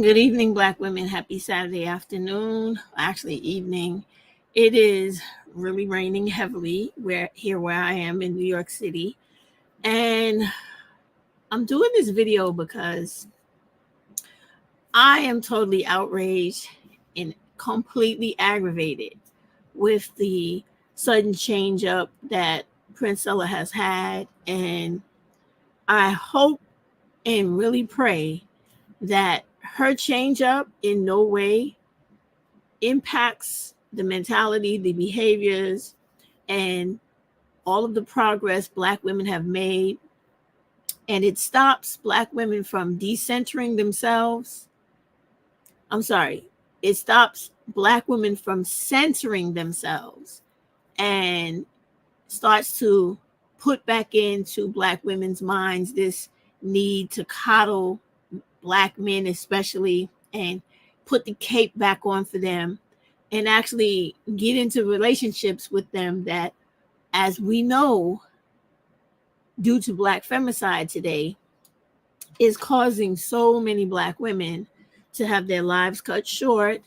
Good evening, Black women. Happy Saturday afternoon. Actually, evening. It is really raining heavily where I am in New York City. And I'm doing this video because I am totally outraged and completely aggravated with the sudden change up that Princella has had. And I hope and really pray that her change up in no way impacts the mentality, the behaviors, and all of the progress Black women have made. And it stops Black women from decentering themselves. I'm sorry, it stops Black women from centering themselves and starts to put back into Black women's minds this need to coddle Black men, especially, and put the cape back on for them and actually get into relationships with them that, as we know, due to Black femicide today, is causing so many Black women to have their lives cut short,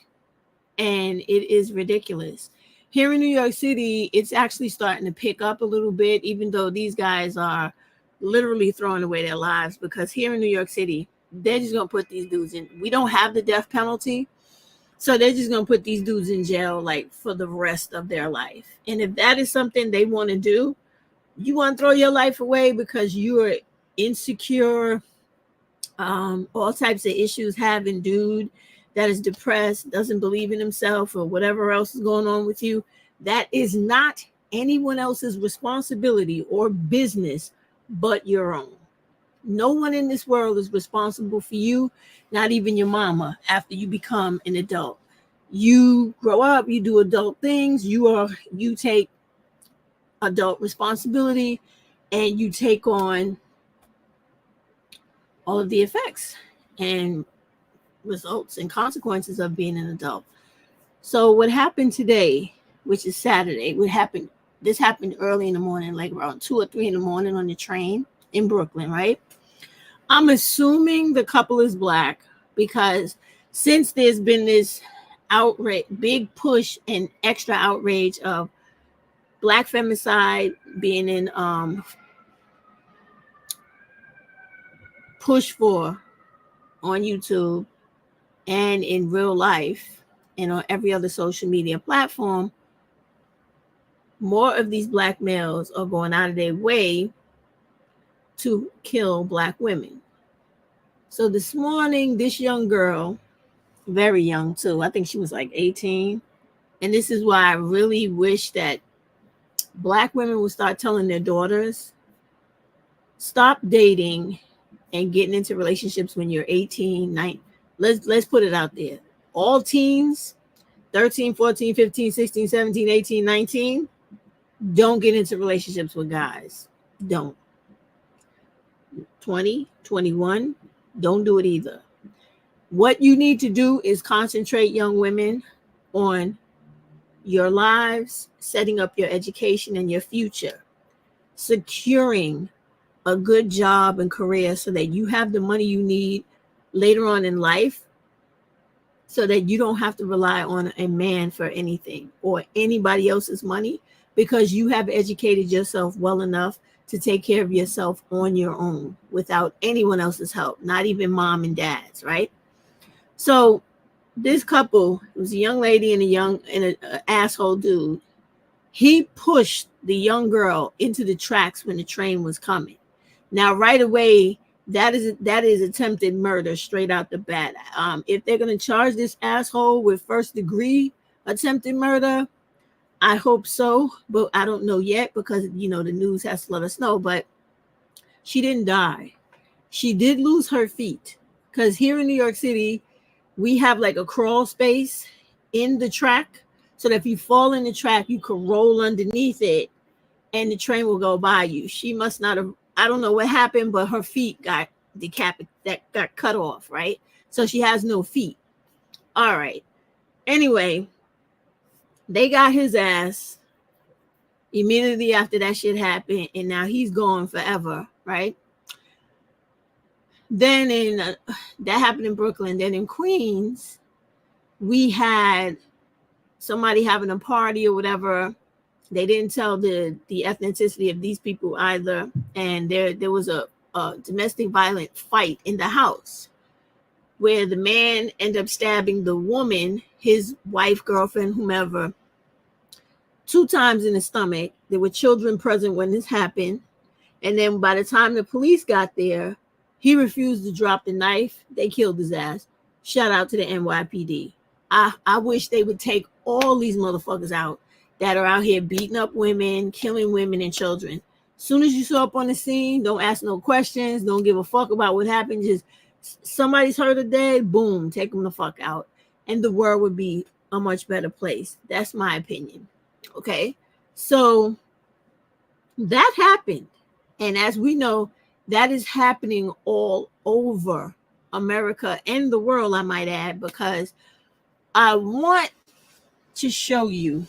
and it is ridiculous. Here in New York City, it's actually starting to pick up a little bit, even though these guys are literally throwing away their lives, because here in New York City, they're just going to put these dudes in. We don't have the death penalty. So they're just going to put these dudes in jail like for the rest of their life. And if that is something they want to do, you want to throw your life away because you're insecure, all types of issues, having dude that is depressed, doesn't believe in himself, or whatever else is going on with you, that is not anyone else's responsibility or business but your own. No one in this world is responsible for you, not even your mama, after you become an adult. You grow up, you do adult things, you take adult responsibility, and you take on all of the effects and results and consequences of being an adult. So what happened today, which is Saturday, this happened early in the morning, like around 2 or 3 in the morning on the train in Brooklyn, right? I'm assuming the couple is Black because since there's been this outrage, big push and extra outrage of Black femicide being in push for on YouTube and in real life and on every other social media platform, more of these Black males are going out of their way to kill Black women. So this morning, this young girl, very young too, I think she was like 18. And this is why I really wish that Black women would start telling their daughters, stop dating and getting into relationships when you're 18, 19. Let's put it out there. All teens, 13, 14, 15, 16, 17, 18, 19, don't get into relationships with guys. Don't. 20, 21, don't do it either. What you need to do is concentrate, young women, on your lives, setting up your education and your future, securing a good job and career so that you have the money you need later on in life, so that you don't have to rely on a man for anything or anybody else's money, because you have educated yourself well enough to take care of yourself on your own without anyone else's help, not even mom and dad's, right? So this couple, it was a young lady and an asshole dude. He pushed the young girl into the tracks when the train was coming. Now, right away, that is attempted murder straight out the bat. If they're going to charge this asshole with first degree attempted murder, I hope so, but I don't know yet because, the news has to let us know. But she didn't die. She did lose her feet, because here in New York City, we have like a crawl space in the track, so that if you fall in the track, you can roll underneath it and the train will go by you. She must not have, I don't know what happened, but her feet got got cut off, right? So she has no feet. All right. Anyway, they got his ass immediately after that shit happened, and now he's gone forever, right? Then that happened in Brooklyn. Then in Queens, we had somebody having a party or whatever. They didn't tell the ethnicity of these people either, and there was a domestic violent fight in the house where the man ended up stabbing the woman, his wife, girlfriend, whomever, 2 times in the stomach. There were children present when this happened. And then by the time the police got there, he refused to drop the knife. They killed his ass. Shout out to the NYPD. I wish they would take all these motherfuckers out that are out here beating up women, killing women and children. Soon as you show up on the scene, don't ask no questions. Don't give a fuck about what happened. Just somebody's hurt or dead, boom, take them the fuck out. And the world would be a much better place. That's my opinion. Okay? So that happened. And as we know, that is happening all over America and the world, I might add, because I want to show you,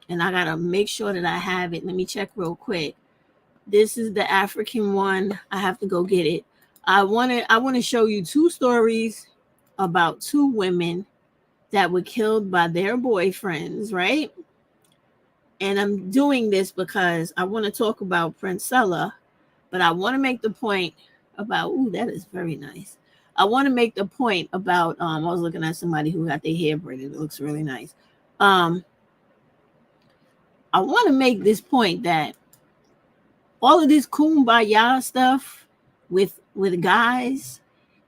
and I got to make sure that I have it. Let me check real quick. This is the African one. I have to go get it. I want to show you 2 stories about 2 women that were killed by their boyfriends, right? And I'm doing this because I want to talk about Princella, but I want to make the point about, ooh, that is very nice. I want to make the point about, I was looking at somebody who got their hair braided. It looks really nice. I want to make this point that all of this kumbaya stuff with guys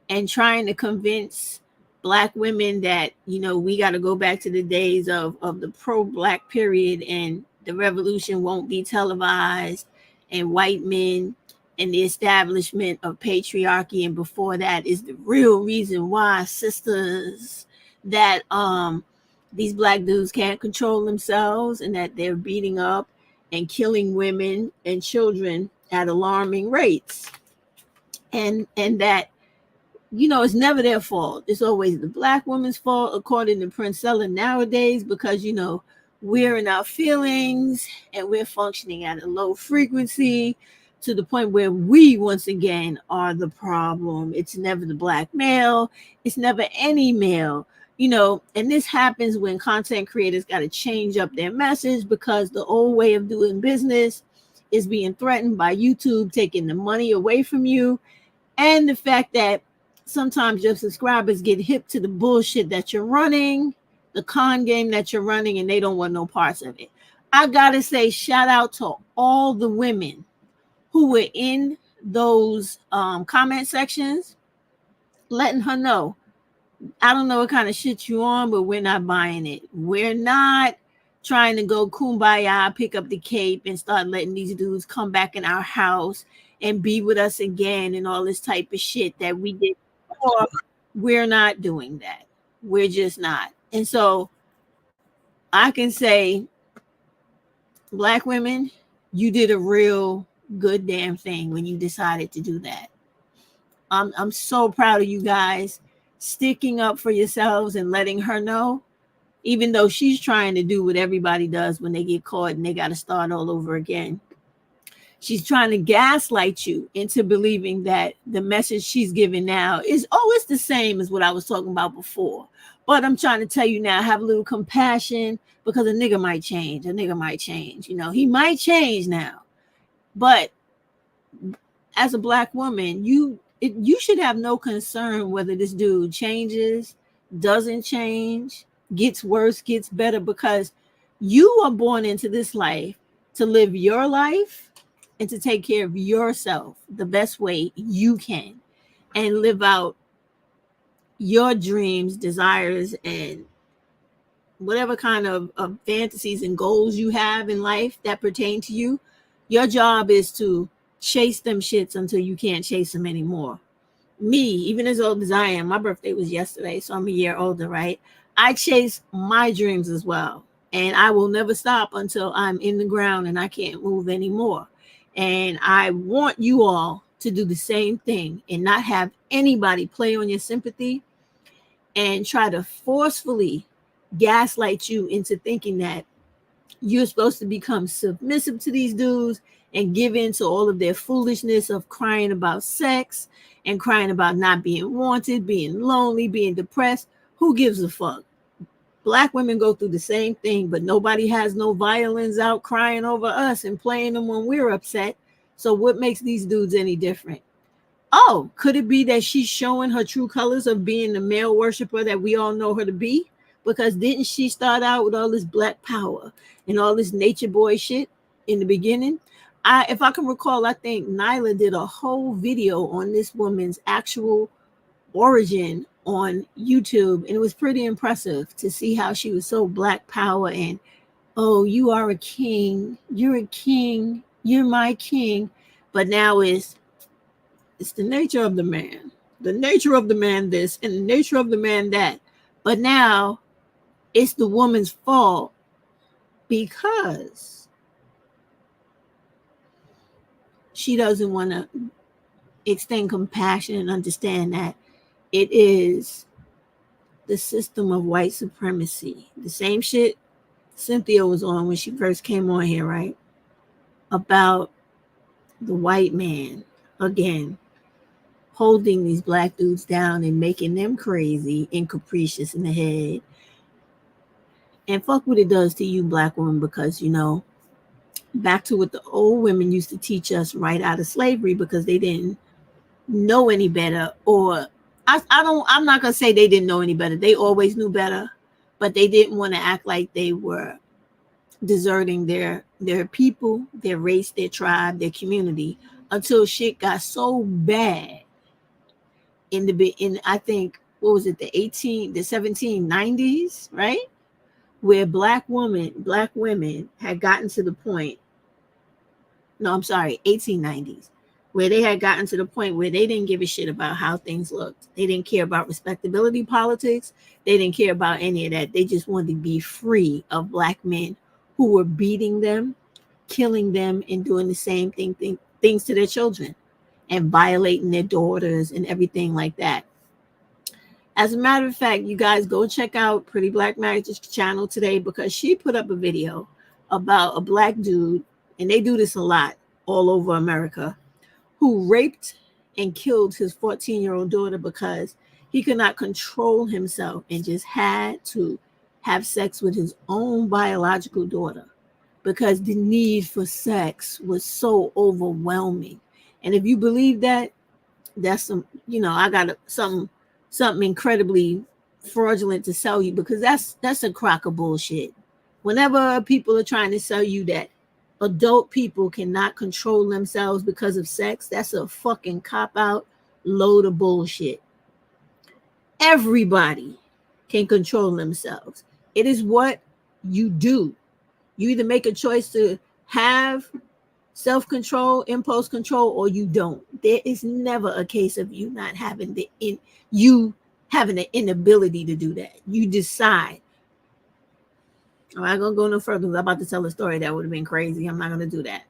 and trying to convince Black women that, we got to go back to the days of the pro-Black period and the revolution won't be televised, and white men and the establishment of patriarchy, and before that is the real reason why, sisters, that these Black dudes can't control themselves and that they're beating up and killing women and children at alarming rates. And that, it's never their fault. It's always the Black woman's fault, according to Princella nowadays, because, we're in our feelings and we're functioning at a low frequency to the point where we, once again, are the problem. It's never the Black male. It's never any male. And this happens when content creators got to change up their message because the old way of doing business is being threatened by YouTube taking the money away from you. And the fact that sometimes your subscribers get hip to the bullshit that you're running, the con game that you're running, and they don't want no parts of it. I got to say, shout out to all the women who were in those comment sections, letting her know, I don't know what kind of shit you on, but we're not buying it. We're not trying to go kumbaya, pick up the cape, and start letting these dudes come back in our house and be with us again and all this type of shit that we did before. We're not doing that. We're just not. And so I can say, Black women, you did a real good damn thing when you decided to do that. I'm so proud of you guys sticking up for yourselves and letting her know, even though she's trying to do what everybody does when they get caught and they got to start all over again. She's trying to gaslight you into believing that the message she's giving now is, it's the same as what I was talking about before. But I'm trying to tell you now, have a little compassion because a nigga might change. He might change now. But as a Black woman, you should have no concern whether this dude changes, doesn't change, gets worse, gets better, because you are born into this life to live your life and to take care of yourself the best way you can and live out your dreams, desires, and whatever kind of fantasies and goals you have in life that pertain to you. Your job is to chase them shits until you can't chase them anymore. Me, even as old as I am, my birthday was yesterday, so I'm a year older, right? I chase my dreams as well. And I will never stop until I'm in the ground and I can't move anymore. And I want you all to do the same thing and not have anybody play on your sympathy and try to forcefully gaslight you into thinking that You're supposed to become submissive to these dudes and give in to all of their foolishness of crying about sex and crying about not being wanted, being lonely, being depressed. Who gives a fuck? Black women go through the same thing, but nobody has no violins out crying over us and playing them when we're upset. So what makes these dudes any different? Oh, could it be that she's showing her true colors of being the male worshiper that we all know her to be? Because didn't she start out with all this black power and all this nature boy shit in the beginning? If I can recall, I think Nyla did a whole video on this woman's actual origin on YouTube, and it was pretty impressive to see how she was so black power and, oh, you are a king, you're a king, you're my king. But now it's the nature of the man, the nature of the man this, and the nature of the man that. But now it's the woman's fault because she doesn't want to extend compassion and understand that it is the system of white supremacy. The same shit Cynthia was on when she first came on here, right? About the white man, again, holding these black dudes down and making them crazy and capricious in the head. And fuck what it does to you, black woman, because, you know, back to what the old women used to teach us right out of slavery, because they didn't know any better. Or I'm not gonna say they didn't know any better. They always knew better, but they didn't want to act like they were deserting their people, their race, their tribe, their community, until shit got so bad in I think, what was it, the 1790s, right? Where black women had gotten to the point, no, I'm sorry, 1890s, where they had gotten to the point where they didn't give a shit about how things looked. They didn't care about respectability politics. They didn't care about any of that. They just wanted to be free of black men who were beating them, killing them, and doing the same things to their children and violating their daughters and everything like that. As a matter of fact, you guys go check out Pretty Black Magic's channel today, because she put up a video about a black dude, and they do this a lot all over America, who raped and killed his 14-year-old daughter because he could not control himself and just had to have sex with his own biological daughter because the need for sex was so overwhelming. And if you believe that, that's some, you know, I got something incredibly fraudulent to sell you, because that's a crock of bullshit. Whenever people are trying to sell you that adult people cannot control themselves because of sex, that's a fucking cop-out load of bullshit. Everybody can control themselves. It is what you do. You either make a choice to have self-control, impulse control, or you don't. There is never a case of you not having the inability to do that. You decide. I'm not gonna go no further. I'm about to tell a story that would have been crazy. I'm not gonna do that.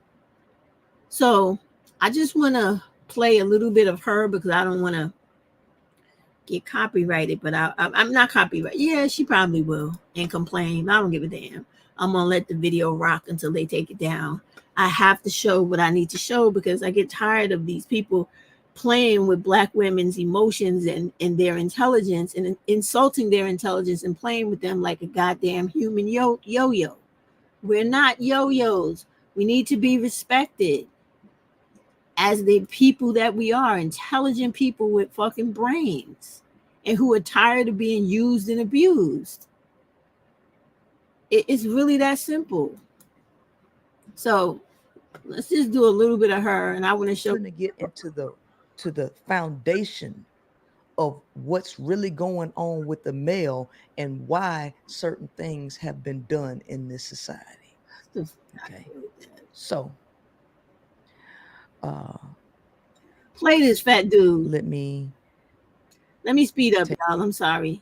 So I just want to play a little bit of her, because I don't want to get copyrighted. But I'm not copyrighted. Yeah, she probably will and complain. I don't give a damn. I'm gonna let the video rock until they take it down. I have to show what I need to show, because I get tired of these people playing with black women's emotions and their intelligence, and insulting their intelligence, and playing with them like a goddamn human yo-yo. We're not yo-yos. We need to be respected as the people that we are, intelligent people with fucking brains, and who are tired of being used and abused. It's really that simple. So let's just do a little bit of her, and I want to show. To get into the foundation of what's really going on with the male and why certain things have been done in this society. Okay, so play this fat dude. Let me speed up, y'all. I'm sorry.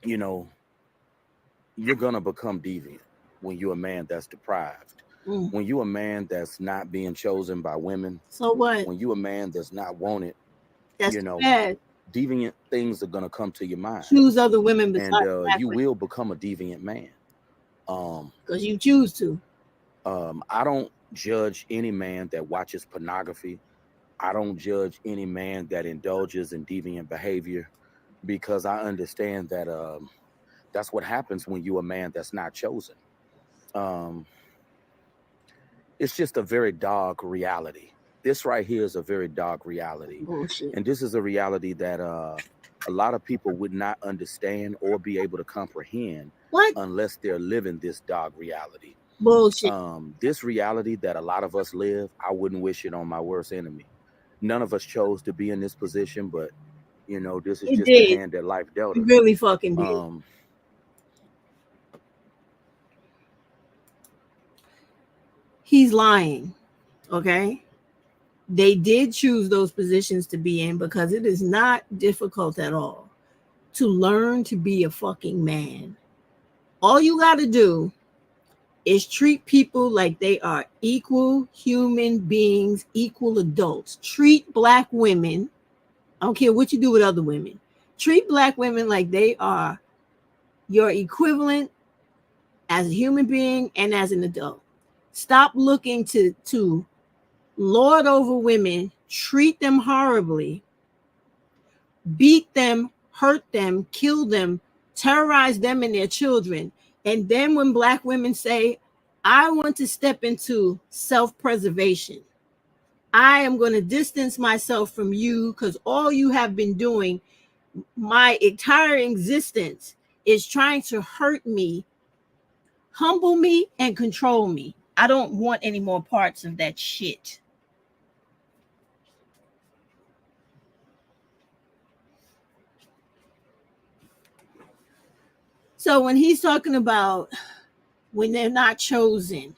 You know, you're gonna become deviant when you're a man that's deprived. When you're a man that's not being chosen by women. So what? When you're a man that's not wanted, that's bad. deviant things are gonna come to your mind. Choose other women besides and you will become a deviant man. Because you choose to. I don't judge any man that watches pornography. I don't judge any man that indulges in deviant behavior, because I understand that that's what happens when you're a man that's not chosen. It's just a very dark reality. This right here is a very dark reality. Bullshit. And this is a reality that a lot of people would not understand or be able to comprehend unless they're living this dark reality. Bullshit. This reality that a lot of us live, I wouldn't wish it on my worst enemy. None of us chose to be in this position, but you know, this is just the hand that life dealt us. It really fucking did. He's lying. Okay. They did choose those positions to be in because it is not difficult at all to learn to be a fucking man. All you got to do is treat people like they are equal human beings, equal adults. Treat black women, I don't care what you do with other women, treat black women like they are your equivalent as a human being and as an adult. Stop looking to lord over women, treat them horribly, beat them, hurt them, kill them, terrorize them and their children. And then when black women say, I want to step into self-preservation, I am going to distance myself from you because all you have been doing my entire existence is trying to hurt me, humble me, and control me. I don't want any more parts of that shit. So when he's talking about when they're not chosen,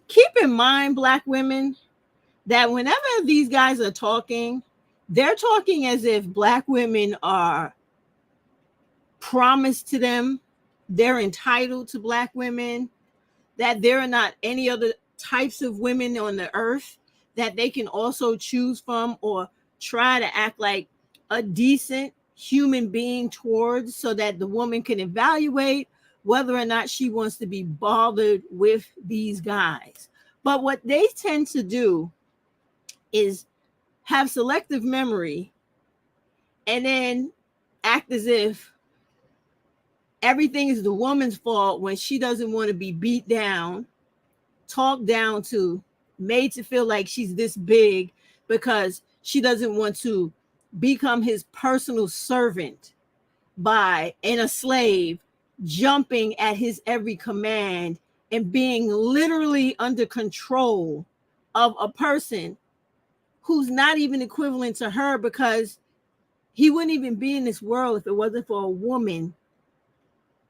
keep in mind, black women, that whenever these guys are talking, they're talking as if black women are promised to them, they're entitled to black women, that there are not any other types of women on the earth that they can also choose from or try to act like a decent human being towards, so that the woman can evaluate whether or not she wants to be bothered with these guys. But what they tend to do is have selective memory and then act as if everything is the woman's fault when she doesn't want to be beat down, talked down to, made to feel like she's this big because she doesn't want to become his personal servant and a slave, jumping at his every command and being literally under control of a person who's not even equivalent to her, because he wouldn't even be in this world if it wasn't for a woman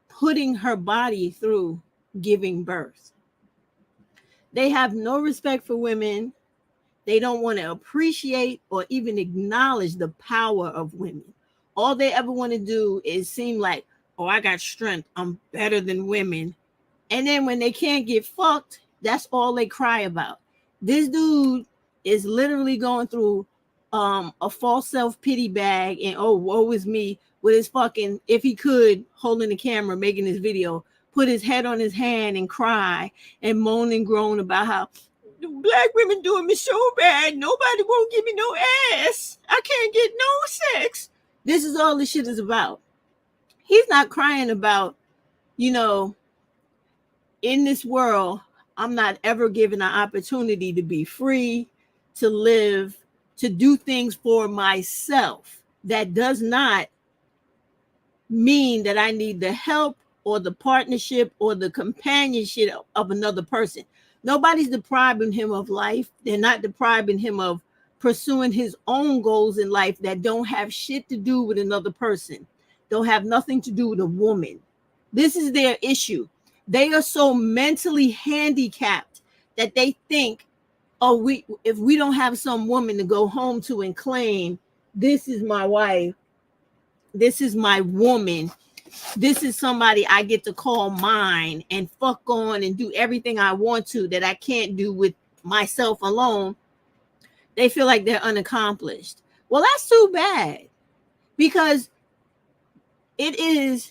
putting her body through giving birth. They have no respect for women. They don't want to appreciate or even acknowledge the power of women. All they ever want to do is seem like, oh, I got strength, I'm better than women. And then when they can't get fucked, that's all they cry about. This dude is literally going through a false self-pity bag and, oh, woe is me, with his fucking, if he could, holding the camera, making this video, put his head on his hand and cry and moan and groan about how black women doing me so bad. Nobody won't give me no ass. I can't get no sex. This is all this shit is about. He's not crying about, you know, in this world, I'm not ever given an opportunity to be free, to live, to do things for myself. That does not mean that I need the help or the partnership or the companionship of another person. Nobody's depriving him of life. They're not depriving him of pursuing his own goals in life that don't have shit to do with another person, don't have nothing to do with a woman. This is their issue. They are so mentally handicapped that they think, oh, if we don't have some woman to go home to and claim, this is my wife, this is my woman, this is somebody I get to call mine and fuck on and do everything I want to that I can't do with myself alone, they feel like they're unaccomplished. Well, that's too bad. because it is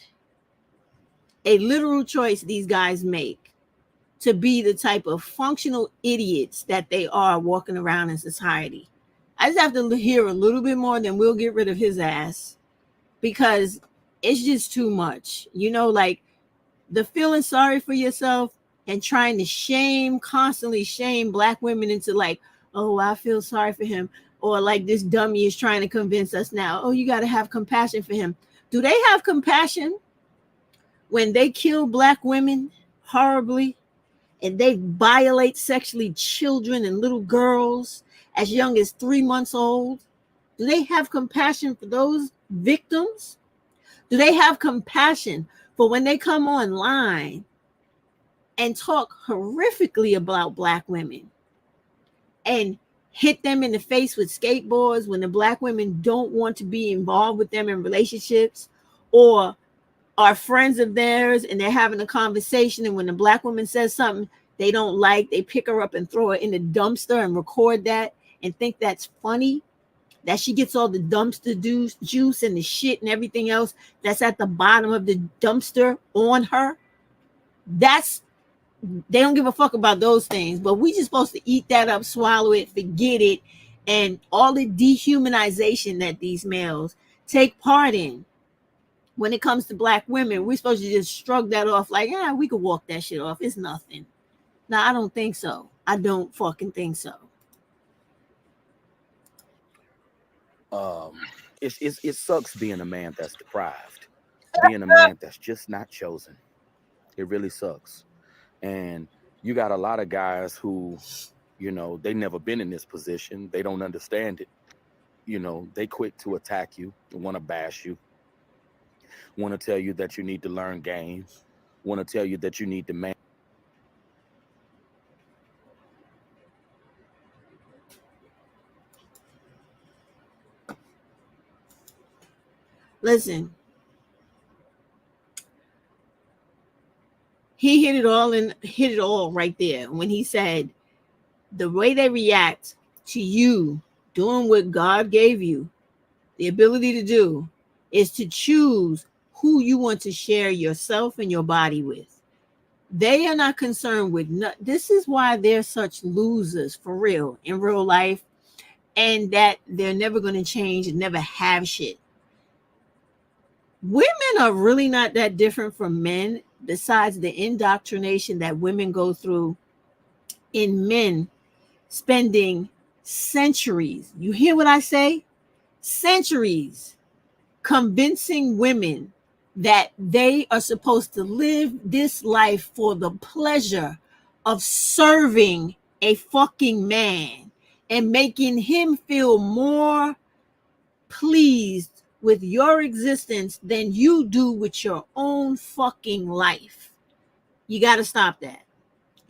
a literal choice these guys make to be the type of functional idiots that they are walking around in society. I just have to hear a little bit more, then we'll get rid of his ass, because it's just too much. You know, like the feeling sorry for yourself and trying to constantly shame black women into like, oh, I feel sorry for him. Or like this dummy is trying to convince us now, oh, you got to have compassion for him. Do they have compassion when they kill black women horribly and they violate sexually children and little girls as young as 3 months old? Do they have compassion for those victims? Do they have compassion for when they come online and talk horrifically about black women and hit them in the face with skateboards when the black women don't want to be involved with them in relationships, or are friends of theirs and they're having a conversation, and when the black woman says something they don't like, they pick her up and throw her in the dumpster and record that and think that's funny, that she gets all the dumpster juice and the shit and everything else that's at the bottom of the dumpster on her? They don't give a fuck about those things, but we just supposed to eat that up, swallow it, forget it, and all the dehumanization that these males take part in when it comes to black women. We're supposed to just shrug that off like, yeah, we could walk that shit off. It's nothing. No, I don't think so. I don't fucking think so. It sucks being a man that's deprived, being a man that's just not chosen. It really sucks. And you got a lot of guys who, you know, they never been in this position. They don't understand it. You know, they quick to attack you, want to bash you, want to tell you that you need to learn game, want to tell you that you need to man. Listen, he hit it all right there when he said the way they react to you doing what God gave you the ability to do is to choose who you want to share yourself and your body with. They are not concerned with this is why they're such losers for real in real life, and that they're never going to change and never have shit. Women are really not that different from men, besides the indoctrination that women go through in men spending centuries. You hear what I say? Centuries convincing women that they are supposed to live this life for the pleasure of serving a fucking man and making him feel more pleased with your existence than you do with your own fucking life. You got to stop that.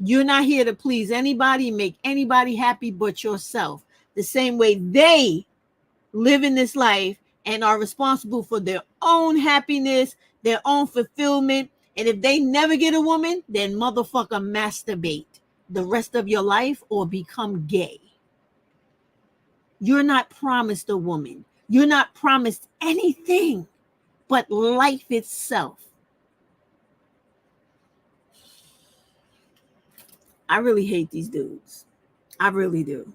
You're not here to please anybody, make anybody happy but yourself. The same way they live in this life and are responsible for their own happiness, their own fulfillment. And if they never get a woman, then motherfucker masturbate the rest of your life or become gay. You're not promised a woman. You're not promised anything but life itself. I really hate these dudes. I really do.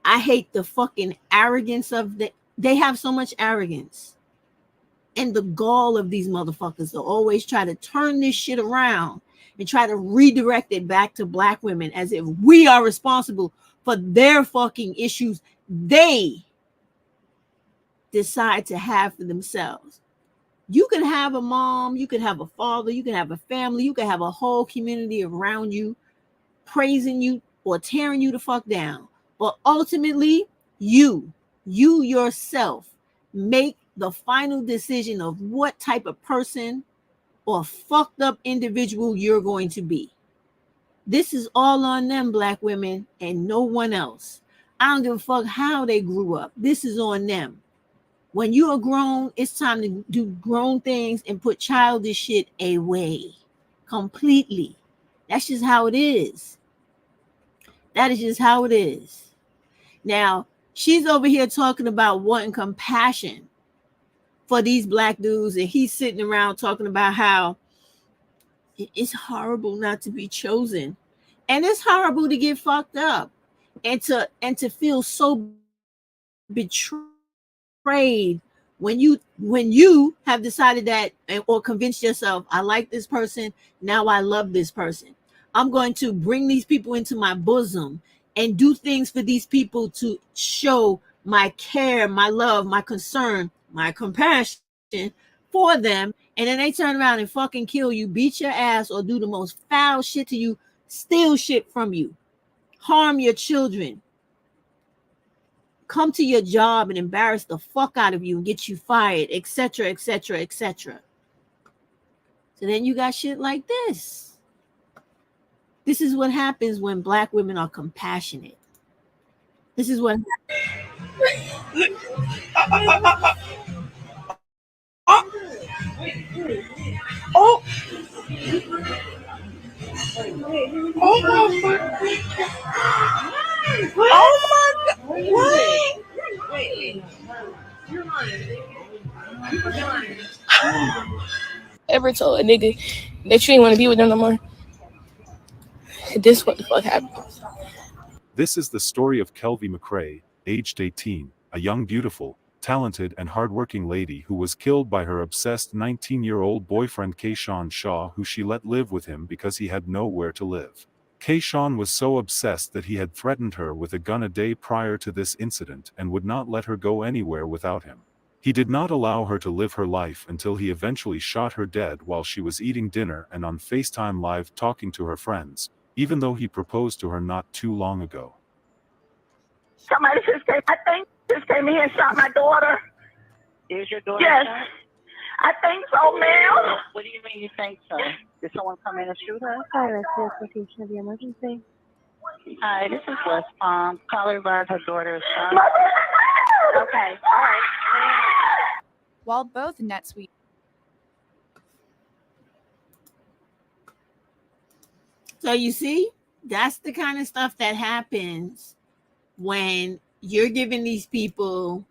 I hate the fucking arrogance of they have so much arrogance. And the gall of these motherfuckers to always try to turn this shit around and try to redirect it back to black women as if we are responsible for their fucking issues they decide to have for themselves. You can have a mom, you can have a father, you can have a family, you can have a whole community around you praising you or tearing you the fuck down. But ultimately, you yourself make the final decision of what type of person or fucked up individual you're going to be. This is all on them, black women, and no one else. I don't give a fuck how they grew up. This is on them. When you are grown, it's time to do grown things and put childish shit away completely. That's just how it is. That is just how it is. Now, she's over here talking about wanting compassion for these black dudes, and he's sitting around talking about how it's horrible not to be chosen, and it's horrible to get fucked up, and to feel so betrayed when you have decided that or convinced yourself, I like this person, now I love this person. I'm going to bring these people into my bosom and do things for these people to show my care, my love, my concern, my compassion for them. And then they turn around and fucking kill you, beat your ass, or do the most foul shit to you, steal shit from you, harm your children, come to your job and embarrass the fuck out of you and get you fired, etc., etc., etc. So then you got shit like this. This is what happens when black women are compassionate. This is what Oh, oh my God. What? Ever told a nigga that you ain't want to be with them no more? This what the fuck happened. This is the story of Kelvie McCrae, aged 18, a young, beautiful, talented and hardworking lady who was killed by her obsessed 19-year-old boyfriend Kayshawn Shaw, who she let live with him because he had nowhere to live. Kayshawn was so obsessed that he had threatened her with a gun a day prior to this incident and would not let her go anywhere without him. He did not allow her to live her life until he eventually shot her dead while she was eating dinner and on FaceTime Live talking to her friends, even though he proposed to her not too long ago. Somebody just came in here and shot my daughter. Is your daughter Yes. shot? I think so, ma'am. What do you mean you think so? Did someone come in and shoot her? Hi, rescue location of the emergency. Hi, this is West Palm. Caller advised her daughter is shot. Okay, all right. While both NetSuite. So you see, that's the kind of stuff that happens when you're giving these people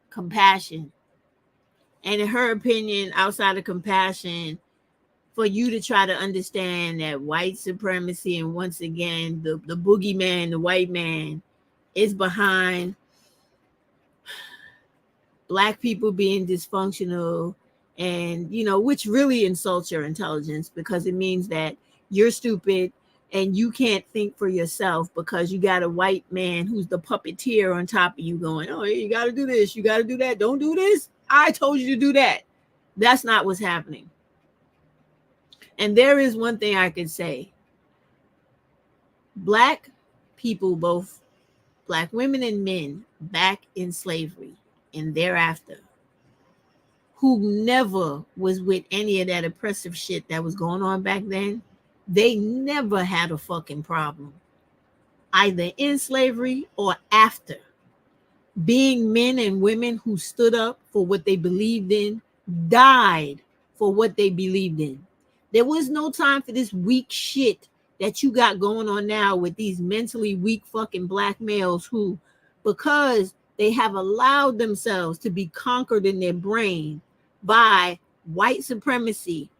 compassion. And in her opinion, outside of compassion, for you to try to understand that white supremacy and once again, the boogeyman, the white man, is behind black people being dysfunctional, and which really insults your intelligence, because it means that you're stupid and you can't think for yourself because you got a white man who's the puppeteer on top of you going, oh, you got to do this, you got to do that, don't do this, I told you to do that. That's not what's happening. And there is one thing I could say. Black people, both black women and men, back in slavery and thereafter, who never was with any of that oppressive shit that was going on back then, they never had a fucking problem, either in slavery or after. Being men and women who stood up for what they believed in, died for what they believed in. There was no time for this weak shit that you got going on now with these mentally weak fucking black males who, because they have allowed themselves to be conquered in their brain by white supremacy,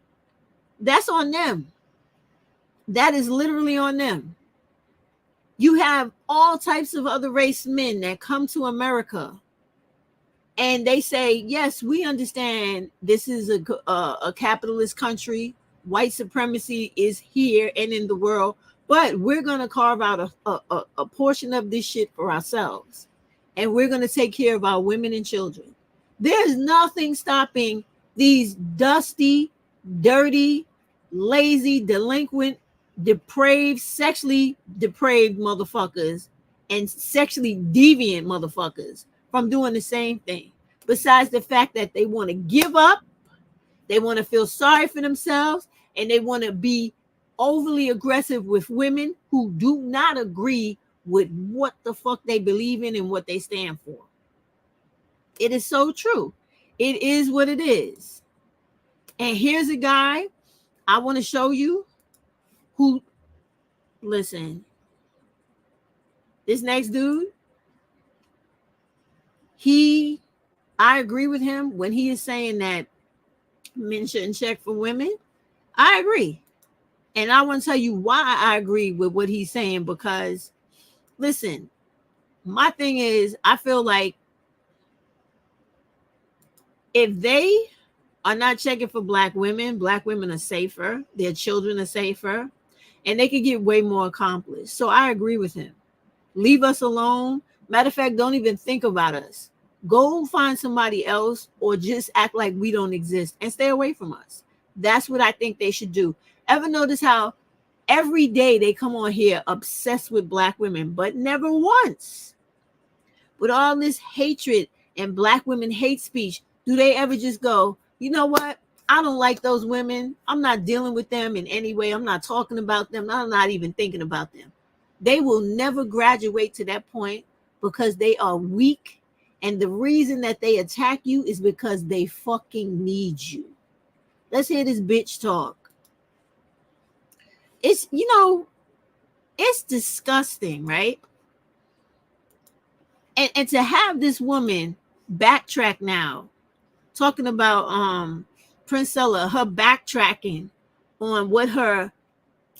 that's on them. That is literally on them. You have all types of other race men that come to America and they say, yes, we understand this is a capitalist country. White supremacy is here and in the world, but we're going to carve out a portion of this shit for ourselves. And we're going to take care of our women and children. There's nothing stopping these dusty, dirty, lazy, delinquent, depraved, sexually depraved motherfuckers and sexually deviant motherfuckers from doing the same thing. Besides the fact that they want to give up, they want to feel sorry for themselves, and they want to be overly aggressive with women who do not agree with what the fuck they believe in and what they stand for. It is so true. It is what it is. And here's a guy I want to show you who, listen, this next dude, he I agree with him when he is saying that men shouldn't check for women. I agree. And I want to tell you why I agree with what he's saying, because listen, my thing is, I feel like if they are not checking for black women are safer, their children are safer, and they could get way more accomplished. So I agree with him. Leave us alone. Matter of fact, don't even think about us. Go find somebody else, or just act like we don't exist and stay away from us. That's what I think they should do. Ever notice how every day they come on here obsessed with black women, but never once, with all this hatred and black women hate speech, do they ever just go, you know what? I don't like those women. I'm not dealing with them in any way. I'm not talking about them. I'm not even thinking about them. They will never graduate to that point because they are weak. And the reason that they attack you is because they fucking need you. Let's hear this bitch talk. It's, you know, it's disgusting, right? And to have this woman backtrack now, talking about Princella, her backtracking on what her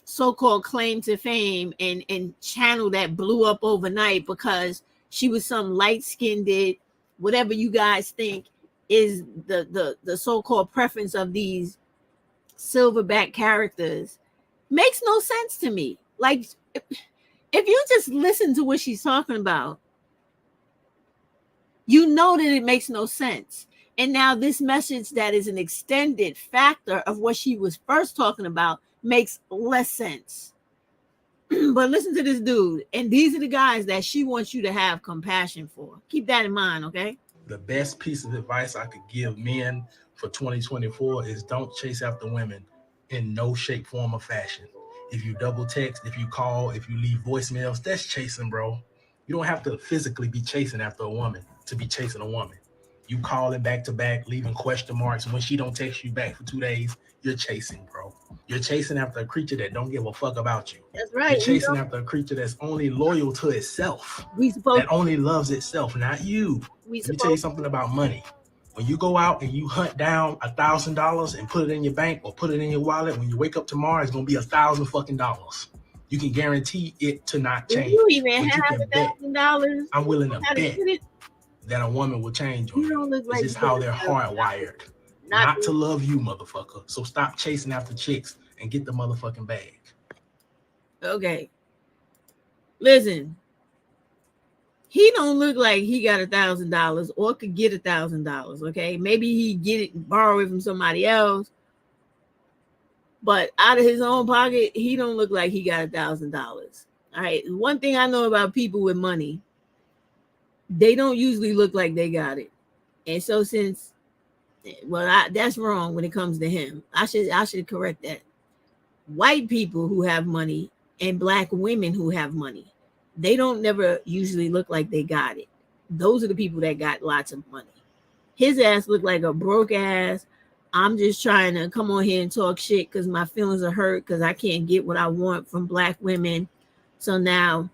so-called claim to fame and channel that blew up overnight because she was some light-skinned, whatever you guys think is the so-called preference of these silverback characters, makes no sense to me. Like, if you just listen to what she's talking about, you know that it makes no sense. And now this message that is an extended factor of what she was first talking about makes less sense. But listen to this dude. And these are the guys that she wants you to have compassion for. Keep that in mind, okay? The best piece of advice I could give men for 2024 is don't chase after women in no shape, form, or fashion. If you double text, if you call, if you leave voicemails, that's chasing, bro. You don't have to physically be chasing after a woman to be chasing a woman. You calling back to back, leaving question marks, and when she don't text you back for 2 days, you're chasing, bro. You're chasing after a creature that don't give a fuck about you. That's right. You're chasing after a creature that's only loyal to itself. That only loves itself, not you. Let me tell you something about money. When you go out and you hunt down $1,000 and put it in your bank or put it in your wallet, when you wake up tomorrow, it's gonna be $1,000 fucking dollars. You can guarantee it to not change. You even have $1,000. I'm willing to bet that a woman will change on you. It's just how they're hardwired. Not to love you, motherfucker. So stop chasing after chicks and get the motherfucking bag. Okay. Listen. He don't look like he got $1,000 or could get $1,000. Okay. Maybe he get it, borrow it from somebody else. But out of his own pocket, he don't look like he got $1,000. All right. One thing I know about people with money, they don't usually look like they got it. And so since, well, that's wrong when it comes to him. I should correct that. White people who have money and black women who have money, they don't never usually look like they got it. Those are the people that got lots of money. His ass looked like a broke ass. I'm just trying to come on here and talk shit because my feelings are hurt because I can't get what I want from black women. So now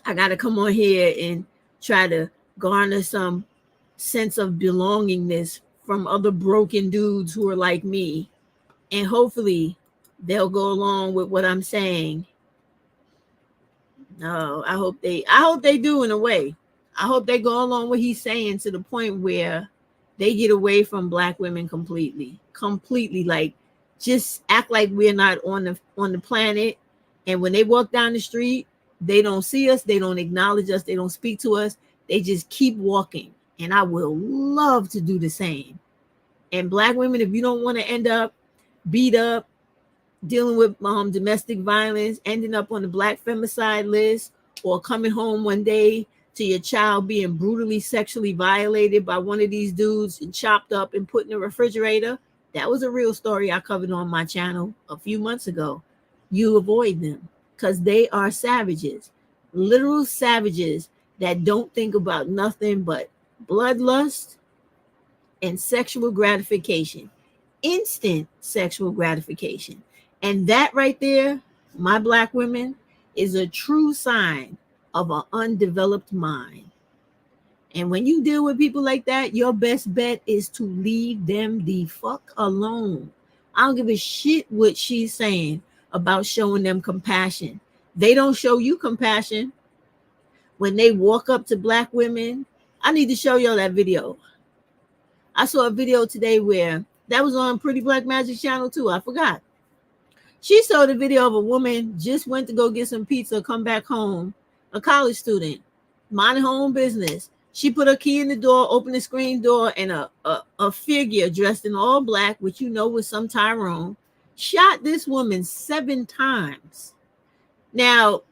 I got to come on here and try to garner some sense of belongingness from other broken dudes who are like me. And hopefully they'll go along with what I'm saying. No, I hope they do in a way. I hope they go along with what he's saying to the point where they get away from black women completely, like just act like we're not on the planet. And when they walk down the street, they don't see us, they don't acknowledge us, they don't speak to us. They just keep walking. And I will love to do the same. And black women, if you don't want to end up beat up, dealing with domestic violence, ending up on the black femicide list, or coming home one day to your child being brutally sexually violated by one of these dudes and chopped up and put in the refrigerator, that was a real story I covered on my channel a few months ago. You avoid them because they are savages, literal savages that don't think about nothing but bloodlust and sexual gratification, instant sexual gratification. And that right there, my black women, is a true sign of an undeveloped mind. And when you deal with people like that, your best bet is to leave them the fuck alone. I don't give a shit what she's saying about showing them compassion. They don't show you compassion when they walk up to black women. I need to show y'all that video. I saw a video today where that was on Pretty Black Magic channel too. I forgot. She showed a video of a woman just went to go get some pizza, come back home, a college student, minding her own business. She put her key in the door, opened the screen door, and a figure dressed in all black, which you know was some Tyrone, shot this woman 7 times. Now,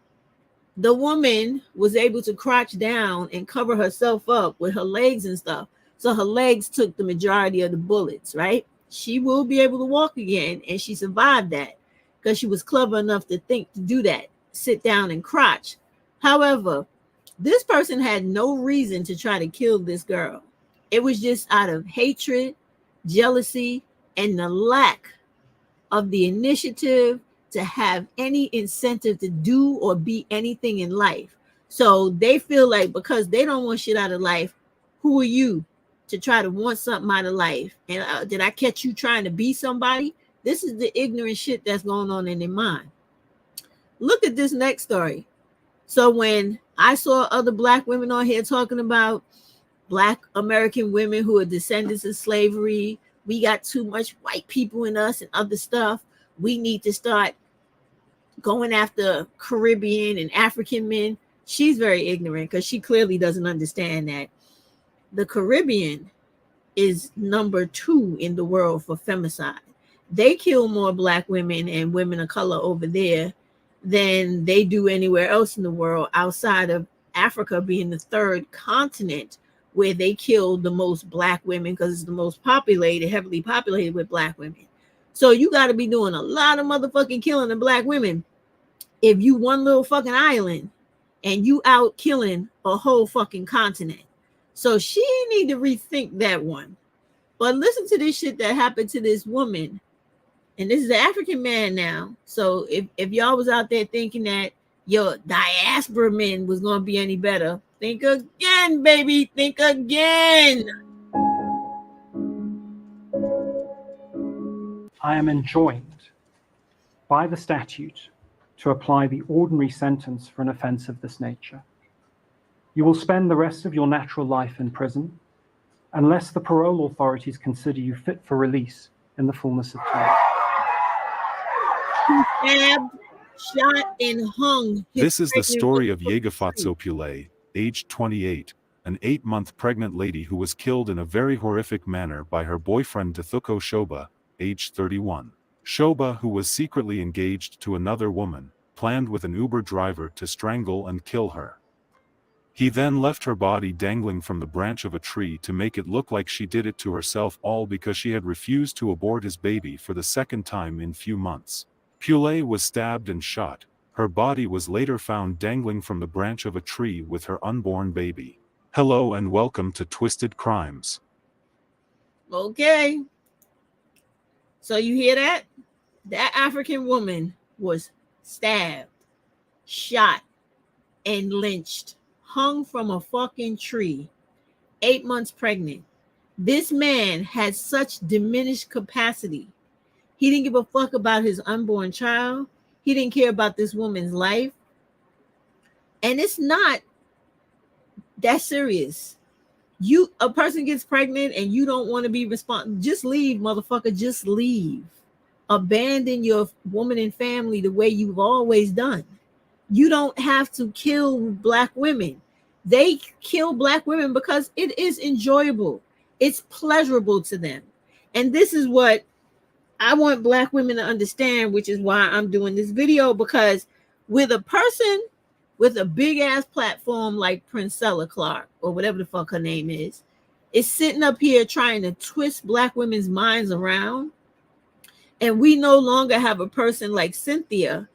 the woman was able to crouch down and cover herself up with her legs and stuff. So her legs took the majority of the bullets, right? She will be able to walk again, and she survived that because she was clever enough to think to do that, sit down and crouch. However, this person had no reason to try to kill this girl. It was just out of hatred, jealousy, and the lack of the initiative to have any incentive to do or be anything in life. So they feel like because they don't want shit out of life, who are you to try to want something out of life? And did I catch you trying to be somebody? This is the ignorant shit that's going on in their mind. Look at this next story. So when I saw other black women on here talking about black American women who are descendants of slavery, we got too much white people in us and other stuff. We need to start going after Caribbean and African men. She's very ignorant because she clearly doesn't understand that the Caribbean is number 2 in the world for femicide. They kill more black women and women of color over there than they do anywhere else in the world, outside of Africa being the 3rd continent where they kill the most black women because it's the most populated, heavily populated with black women. So you got to be doing a lot of motherfucking killing of black women if you one little fucking island and you out killing a whole fucking continent. So she need to rethink that one. But listen to this shit that happened to this woman. And this is an African man now. So if y'all was out there thinking that your diaspora men was going to be any better, think again, baby. Think again. I am enjoined by the statute to apply the ordinary sentence for an offence of this nature. You will spend the rest of your natural life in prison unless the parole authorities consider you fit for release in the fullness of time. Stabbed, shot, and hung. This is the story of Yegafatso Pule, aged 28, an 8-month pregnant lady who was killed in a very horrific manner by her boyfriend Dithuko Shoba, aged 31. Shoba, who was secretly engaged to another woman, planned with an Uber driver to strangle and kill her. He then left her body dangling from the branch of a tree to make it look like she did it to herself, all because she had refused to abort his baby for the 2nd time in few months. Pule was stabbed and shot. Her body was later found dangling from the branch of a tree with her unborn baby. Hello and welcome to Twisted Crimes. Okay. So you hear that? That African woman was stabbed, shot, and lynched, hung from a fucking tree, 8 months pregnant. This man had such diminished capacity. He didn't give a fuck about his unborn child. He didn't care about this woman's life. And it's not that serious. A person gets pregnant and you don't want to be responsible. Just leave, motherfucker. Just leave. Abandon your woman and family the way you've always done. You don't have to kill black women. They kill black women because it is enjoyable. It's pleasurable to them. And this is what I want black women to understand, which is why I'm doing this video, because with a person with a big ass platform like Princella Clark, or whatever the fuck her name is sitting up here trying to twist black women's minds around. And we no longer have a person like Cynthia,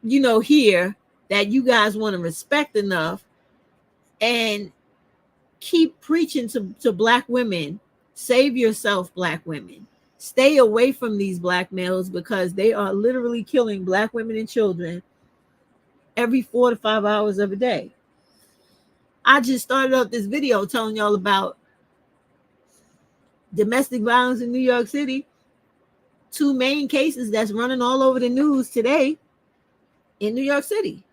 here that you guys want to respect enough and keep preaching to black women. Save yourself, black women. Stay away from these black males because they are literally killing black women and children every 4 to 5 hours of a day. I just started up this video telling y'all about domestic violence in New York City. 2 main cases that's running all over the news today in New York City.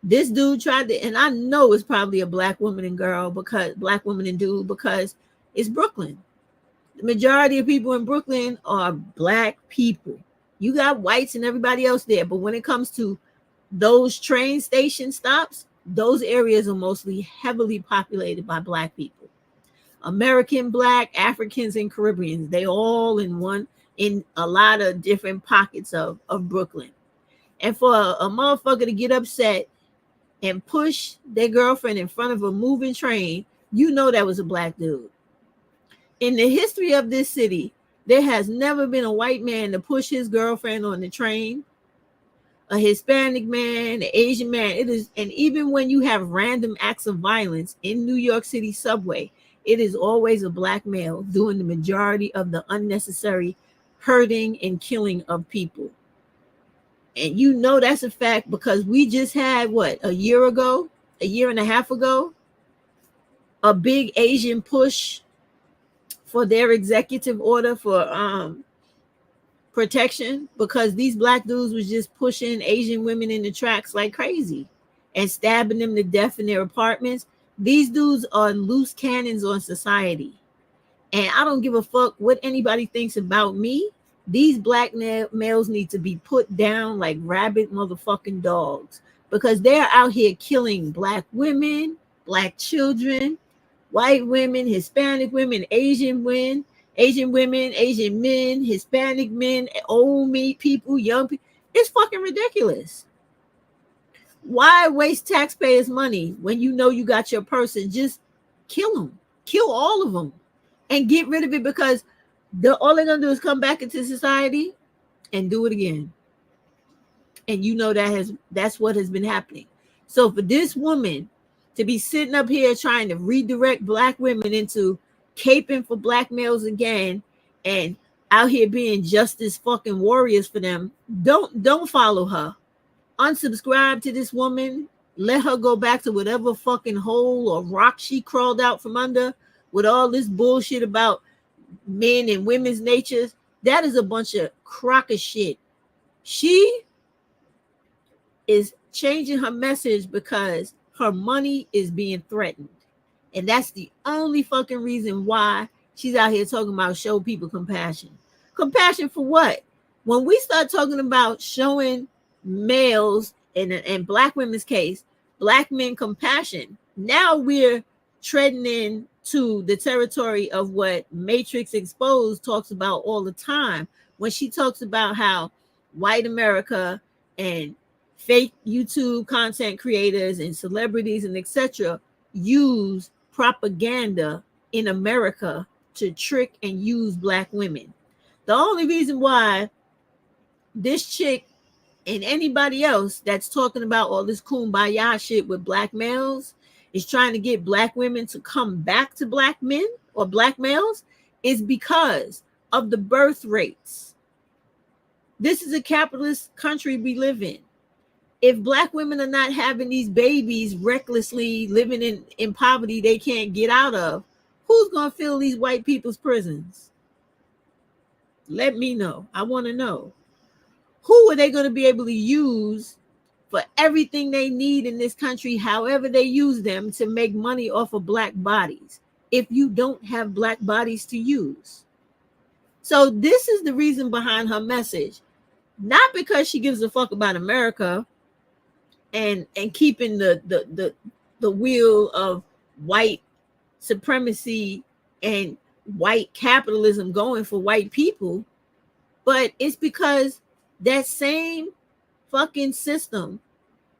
This dude tried to, and I know it's probably a black woman and dude, because it's Brooklyn. The majority of people in Brooklyn are black people. You got whites and everybody else there, but when it comes to those train station stops, those areas are mostly heavily populated by black people. American black, Africans, and Caribbeans, they all in a lot of different pockets of Brooklyn. And for a motherfucker to get upset and push their girlfriend in front of a moving train, you know that was a black dude. In the history of this city, there has never been a white man to push his girlfriend on the train, a Hispanic man, an Asian man. It is, and even when you have random acts of violence in New York City subway, it is always a black male doing the majority of the unnecessary hurting and killing of people. And you know that's a fact because we just had, a year and a half ago, a big Asian push for their executive order for protection, because these black dudes was just pushing Asian women in the tracks like crazy and stabbing them to death in their apartments. These dudes are loose cannons on society. And I don't give a fuck what anybody thinks about me. These black males need to be put down like rabid motherfucking dogs, because they're out here killing black women, black children, white women, Hispanic women, Asian women, Asian men, Hispanic men, old people, young people. It's fucking ridiculous. Why waste taxpayers' money when you know you got your person? Just kill them, kill all of them, and get rid of it, because all they're gonna do is come back into society and do it again. And you know that's what has been happening. So for this woman to be sitting up here trying to redirect black women into caping for black males again and out here being justice fucking warriors for them, don't follow her. Unsubscribe to this woman. Let her go back to whatever fucking hole or rock she crawled out from under with all this bullshit about men and women's natures. That is a bunch of crock of shit. She is changing her message because her money is being threatened. And that's the only fucking reason why she's out here talking about show people compassion. Compassion for what? When we start talking about showing males, in black women's case, black men compassion, now we're treading into the territory of what Matrix Exposed talks about all the time, when she talks about how white America and fake YouTube content creators and celebrities and etc. use propaganda in America to trick and use black women. The only reason why this chick and anybody else that's talking about all this kumbaya shit with black males is trying to get black women to come back to black men or black males is because of the birth rates. This is a capitalist country we live in. If black women are not having these babies recklessly living in poverty they can't get out of, who's going to fill these white people's prisons? Let me know. I want to know. Who are they going to be able to use for everything they need in this country, however they use them to make money off of black bodies, if you don't have black bodies to use? So this is the reason behind her message. Not because she gives a fuck about America and keeping the wheel of white supremacy and white capitalism going for white people, but it's because that same fucking system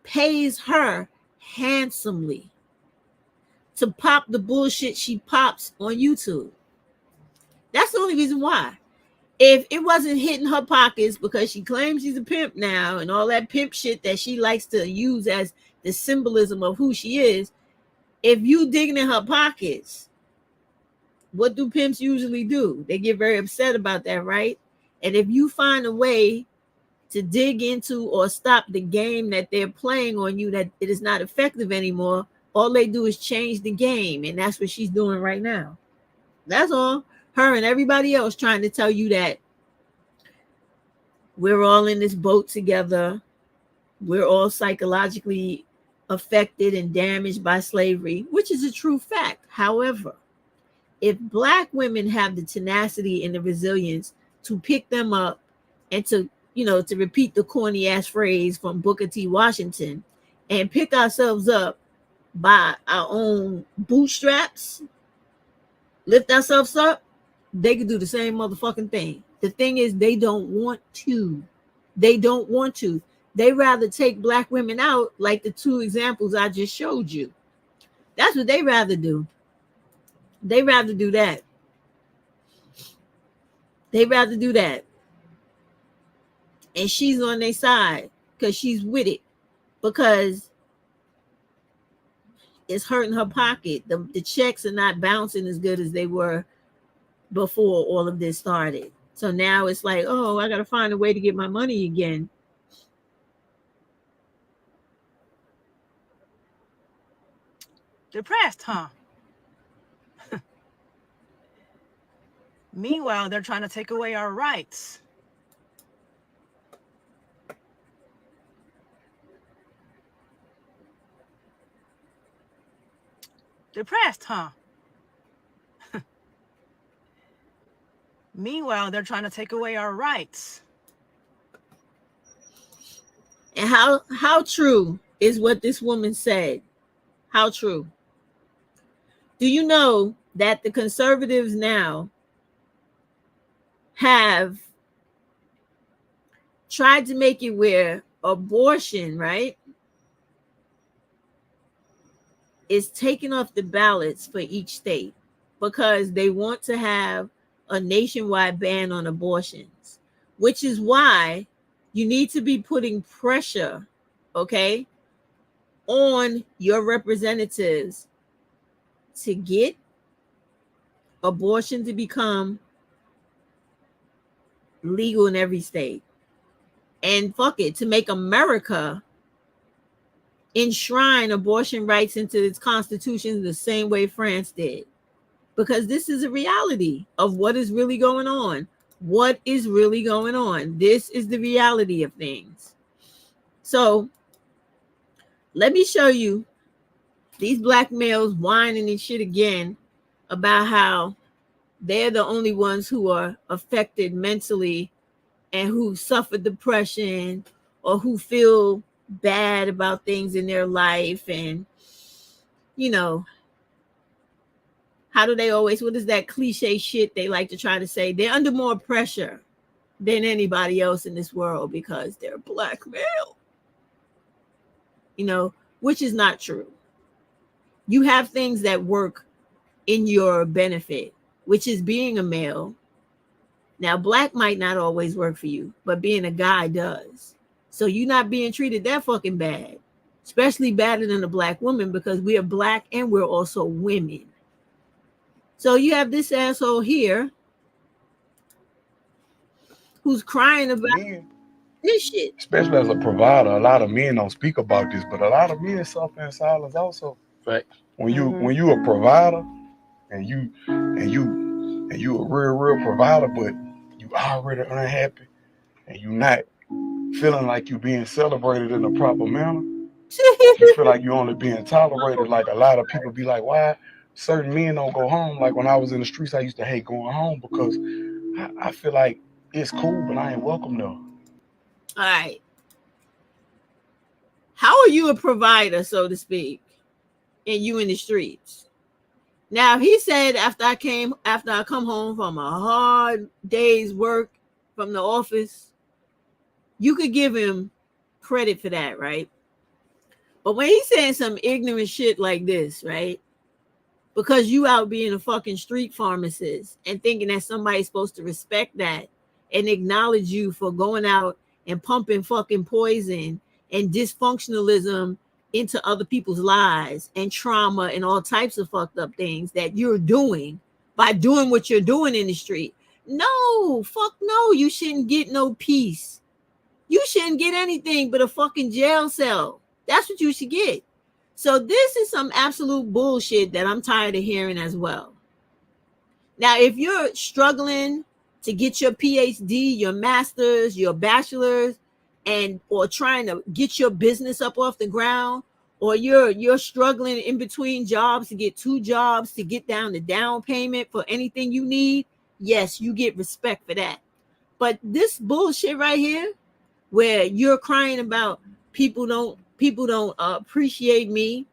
pays her handsomely to pop the bullshit she pops on YouTube. That's the only reason why. If it wasn't hitting her pockets because she claims she's a pimp now and all that pimp shit that she likes to use as the symbolism of who she is, if you digging in her pockets, what do pimps usually do? They get very upset about that, right? And if you find a way to dig into or stop the game that they're playing on you, that it is not effective anymore, All they do is change the game, and that's what she's doing right now. That's all. Her and everybody else trying to tell you that we're all in this boat together. We're all psychologically affected and damaged by slavery, which is a true fact. However, if Black women have the tenacity and the resilience to pick them up and to, to repeat the corny ass phrase from Booker T. Washington, and pick ourselves up by our own bootstraps, lift ourselves up, they could do the same motherfucking thing. The thing is, they don't want to. They don't want to. They rather take Black women out, like the two examples I just showed you. That's what they rather do. They rather do that. They rather do that. And she's on their side because she's with it, because it's hurting her pocket. The checks are not bouncing as good as they were before all of this started. So now it's like, oh, I got to find a way to get my money again. Depressed, huh? Meanwhile, they're trying to take away our rights. Depressed, huh? Meanwhile, they're trying to take away our rights. And how true is what this woman said? How true? Do you know that the conservatives now have tried to make it where abortion, right, is taken off the ballots for each state because they want to have a nationwide ban on abortions, which is why you need to be putting pressure, okay, on your representatives to get abortion to become legal in every state. And fuck it, to make America enshrine abortion rights into its constitution the same way France did. Because this is a reality of what is really going on. What is really going on? This is the reality of things. So let me show you these Black males whining and shit again about how they're the only ones who are affected mentally and who suffer depression or who feel bad about things in their life. And, how do they always, what is that cliche shit they like to try to say? They're under more pressure than anybody else in this world because they're Black male, which is not true. You have things that work in your benefit, which is being a male. Now, Black might not always work for you, but being a guy does. So you're not being treated that fucking bad, especially badder than a Black woman, because we are Black and we're also women. So you have this asshole here who's crying about this shit. Especially as a provider, a lot of men don't speak about this, but a lot of men suffer in silence also. Right. When you a provider and you a real provider, but you already unhappy and you not feeling like you being celebrated in a proper manner. You feel like you only being tolerated. Like a lot of people be like, why certain men don't go home? Like when I was in the streets, I used to hate going home because I feel like it's cool, but I ain't welcome though. All right. How are you a provider, so to speak, and you in the streets? Now, he said after I come home from a hard day's work from the office, you could give him credit for that, right? But when he's saying some ignorant shit like this, right? Because you out being a fucking street pharmacist and thinking that somebody's supposed to respect that and acknowledge you for going out and pumping fucking poison and dysfunctionalism into other people's lives and trauma and all types of fucked up things that you're doing by doing what you're doing in the street. No, fuck no. You shouldn't get no peace. You shouldn't get anything but a fucking jail cell. That's what you should get. So this is some absolute bullshit that I'm tired of hearing as well. Now, if you're struggling to get your PhD, your master's, your bachelor's, and or trying to get your business up off the ground, or you're struggling in between jobs to get 2 jobs to get down the down payment for anything you need, yes, you get respect for that. But this bullshit right here, where you're crying about people don't appreciate me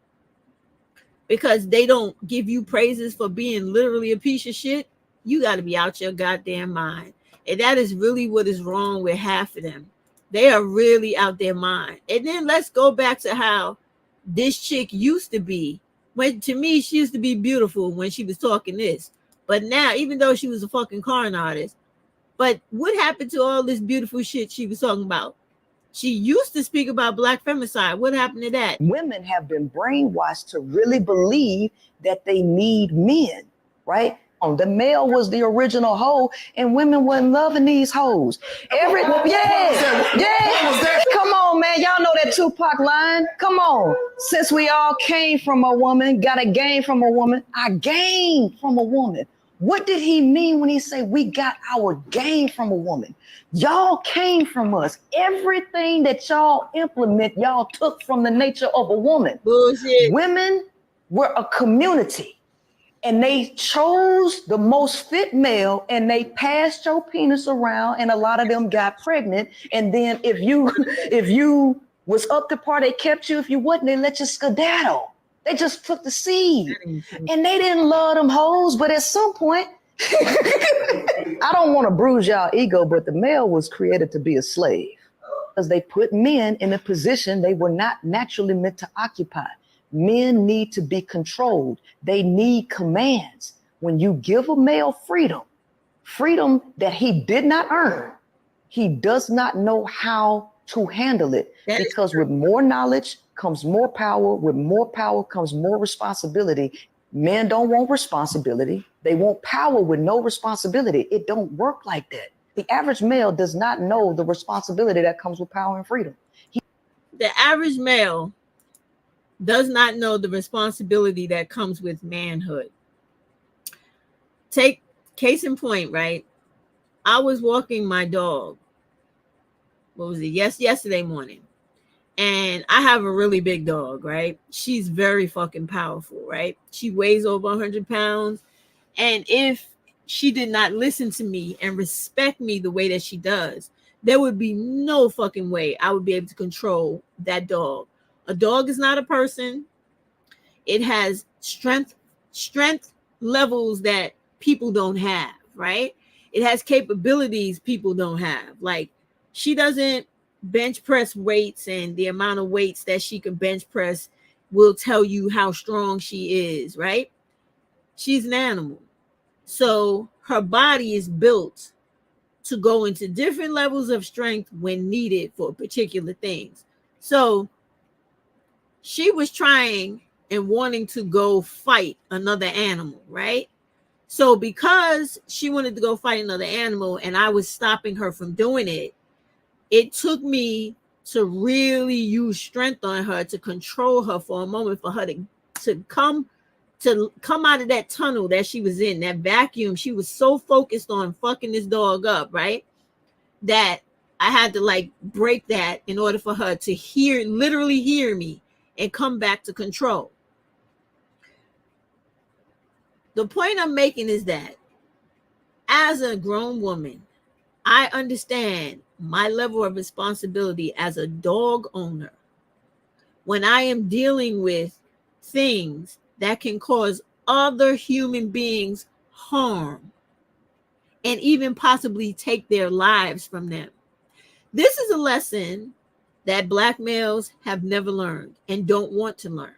because they don't give you praises for being literally a piece of shit, you got to be out your goddamn mind. And that is really what is wrong with half of them. They are really out their mind. And then let's go back to how this chick used to be. When, to me, she used to be beautiful when she was talking this. But now, even though she was a fucking con artist, but what happened to all this beautiful shit she was talking about? She used to speak about black femicide. What happened to that? Women have been brainwashed to really believe that they need men, right? The male was the original hoe, and women wasn't loving these hoes. Come on, man. Y'all know that Tupac line. Come on. Since we all came from a woman, got to gain from a woman. I gained from a woman. What did he mean when he said we got our gain from a woman? Y'all came from us. Everything that y'all implement, y'all took from the nature of a woman. Bullshit. Women were a community, and they chose the most fit male, and they passed your penis around, and a lot of them got pregnant. And then if you was up to par, they kept you. If you wasn't, they let you skedaddle. They just took the seed, and they didn't love them hoes. But at some point, I don't want to bruise y'all ego, but the male was created to be a slave because they put men in a position they were not naturally meant to occupy. Men need to be controlled. They need commands. When you give a male freedom that he did not earn, he does not know how to handle it, because with more knowledge comes more power. With more power comes more responsibility. Men don't want responsibility. They want power with no responsibility. It don't work like that. The average male does not know the responsibility that comes with power and freedom. The average male does not know the responsibility that comes with manhood. Take case in point, right? I was walking my dog. What was it? Yesterday morning. And I have a really big dog, right? She's very fucking powerful, right? She weighs over 100 pounds. And if she did not listen to me and respect me the way that she does, there would be no fucking way I would be able to control that dog. A dog is not a person. It has strength levels that people don't have, right? It has capabilities people don't have. Like, she doesn't bench press weights, and the amount of weights that she can bench press will tell you how strong she is, right? She's an animal. So her body is built to go into different levels of strength when needed for particular things. So she was trying and wanting to go fight another animal, right? So because she wanted to go fight another animal and I was stopping her from doing it, it took me to really use strength on her to control her for a moment, for her to come out of that tunnel that she was in, that vacuum. She was so focused on fucking this dog up, right? That I had to like break that in order for her to literally hear me and come back to control. The point I'm making is that as a grown woman, I understand my level of responsibility as a dog owner when I am dealing with things that can cause other human beings harm and even possibly take their lives from them. This is a lesson that Black males have never learned and don't want to learn.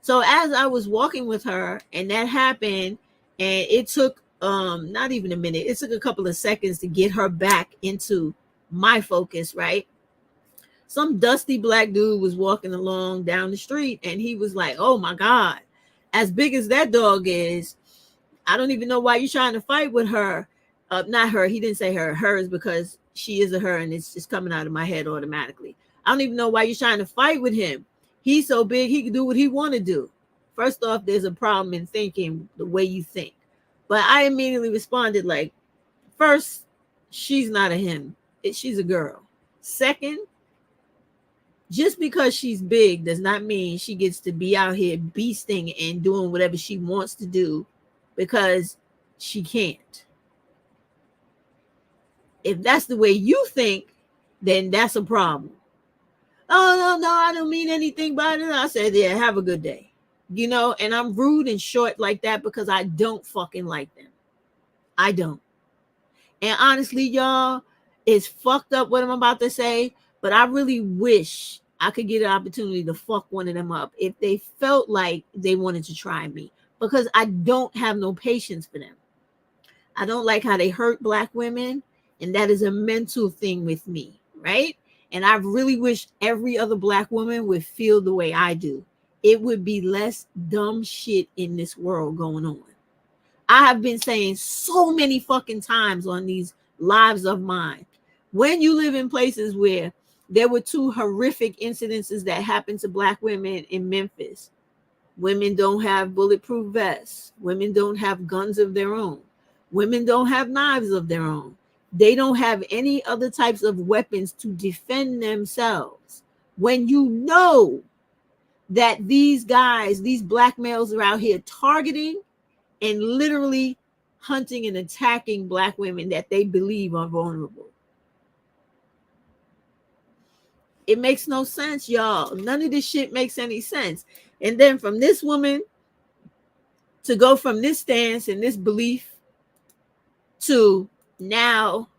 So as I was walking with her and that happened, and it took not even a minute, it took a couple of seconds to get her back into my focus, right? Some dusty Black dude was walking along down the street and he was like, oh my God, as big as that dog is, I don't even know why you're trying to fight with her. Not her, he didn't say her, hers, because she is a her and it's just coming out of my head automatically. I don't even know why you're trying to fight with him. He's so big he can do what he want to do. First off, there's a problem in thinking the way you think. But I immediately responded like, first, she's not a him. She's a girl. Second, just because she's big does not mean she gets to be out here beasting and doing whatever she wants to do because she can't. If that's the way you think, then that's a problem. Oh, no, I don't mean anything by it. I said, yeah, have a good day. You know, and I'm rude and short like that because I don't fucking like them. I don't. And honestly, y'all, it's fucked up what I'm about to say, but I really wish I could get an opportunity to fuck one of them up if they felt like they wanted to try me, because I don't have no patience for them. I don't like how they hurt Black women, and that is a mental thing with me, right? And I really wish every other Black woman would feel the way I do. It would be less dumb shit in this world going on. I have been saying so many fucking times on these lives of mine, when you live in places where there were 2 horrific incidences that happened to Black women in Memphis. Women don't have bulletproof vests. Women don't have guns of their own. Women don't have knives of their own. They don't have any other types of weapons to defend themselves. When you know that these guys, these Black males are out here targeting and literally hunting and attacking Black women that they believe are vulnerable. It makes no sense, y'all. None of this shit makes any sense. And then from this woman to go from this stance and this belief to now,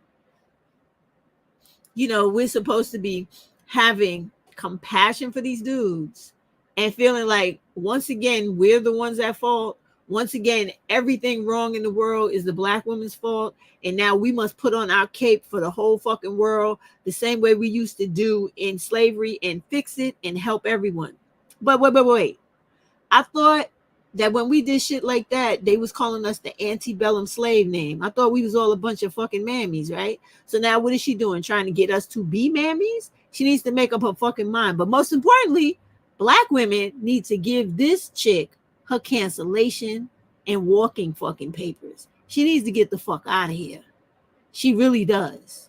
you know, we're supposed to be having compassion for these dudes and feeling like, once again, we're the ones at fault. Once again, everything wrong in the world is the Black woman's fault. And now we must put on our cape for the whole fucking world the same way we used to do in slavery and fix it and help everyone. But wait. I thought that when we did shit like that, they was calling us the antebellum slave name. I thought we was all a bunch of fucking mammies, right? So now what is she doing? Trying to get us to be mammies? She needs to make up her fucking mind. But most importantly, Black women need to give this chick her cancellation and walking fucking papers. She needs to get the fuck out of here. She really does.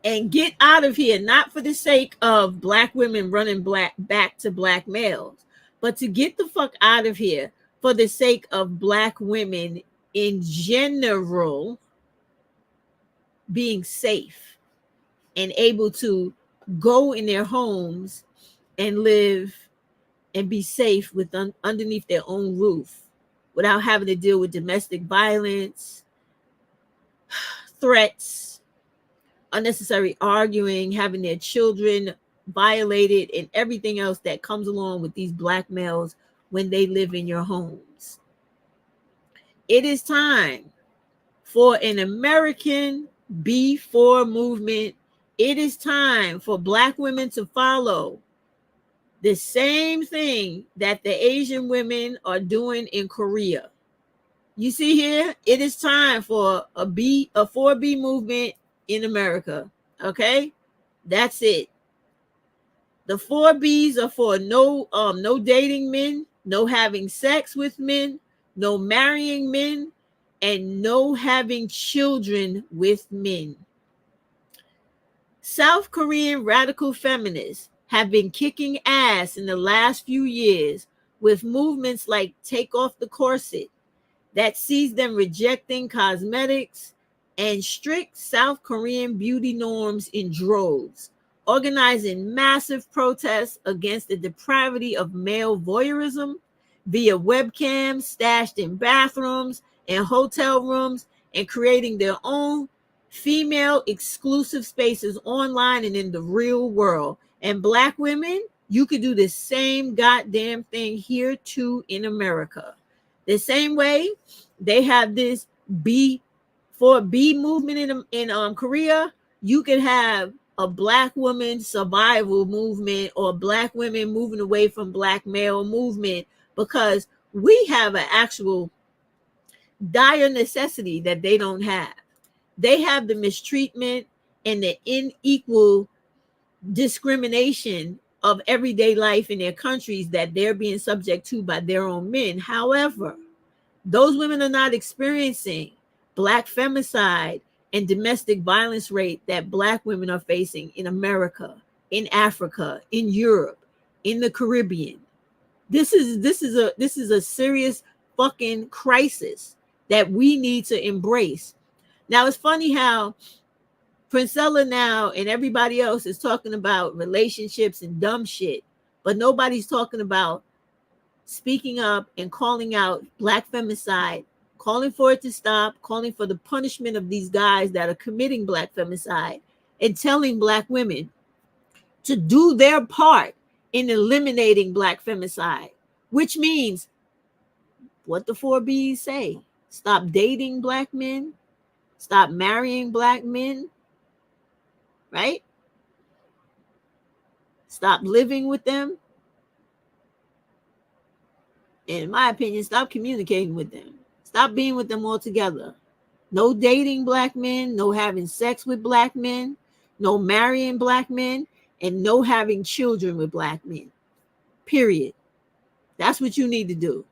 And get out of here, not for the sake of Black women running back to Black males, but to get the fuck out of here for the sake of Black women in general being safe and able to go in their homes and live and be safe with underneath their own roof without having to deal with domestic violence, threats, unnecessary arguing, having their children violated, and everything else that comes along with these Black males when they live in your homes. It is time for an American B4 movement. It is time for Black women to follow the same thing that the Asian women are doing in Korea. You see here, it is time for a 4B movement in America. Okay, that's it. The 4Bs are for no dating men, no having sex with men, no marrying men, and no having children with men. South Korean radical feminists have been kicking ass in the last few years with movements like Take Off the Corset that sees them rejecting cosmetics and strict South Korean beauty norms in droves, organizing massive protests against the depravity of male voyeurism via webcams stashed in bathrooms and hotel rooms, and creating their own female exclusive spaces online and in the real world. And Black women, you could do the same goddamn thing here too in America. The same way they have this B4B movement in Korea, you could have a Black woman survival movement or Black women moving away from Black male movement, because we have an actual dire necessity that they don't have. They have the mistreatment and the unequal discrimination of everyday life in their countries that they're being subject to by their own men. However, those women are not experiencing Black femicide and domestic violence rate that Black women are facing in America, in Africa, in Europe, in the Caribbean. This is a serious fucking crisis that we need to embrace. Now, it's funny how Princella now and everybody else is talking about relationships and dumb shit, but nobody's talking about speaking up and calling out Black femicide, calling for it to stop, calling for the punishment of these guys that are committing Black femicide, and telling Black women to do their part in eliminating Black femicide, which means what the 4Bs say: stop dating Black men, stop marrying Black men, right? Stop living with them. And in my opinion, stop communicating with them. Stop being with them altogether. No dating Black men, no having sex with Black men, no marrying Black men, and no having children with Black men. Period. That's what you need to do.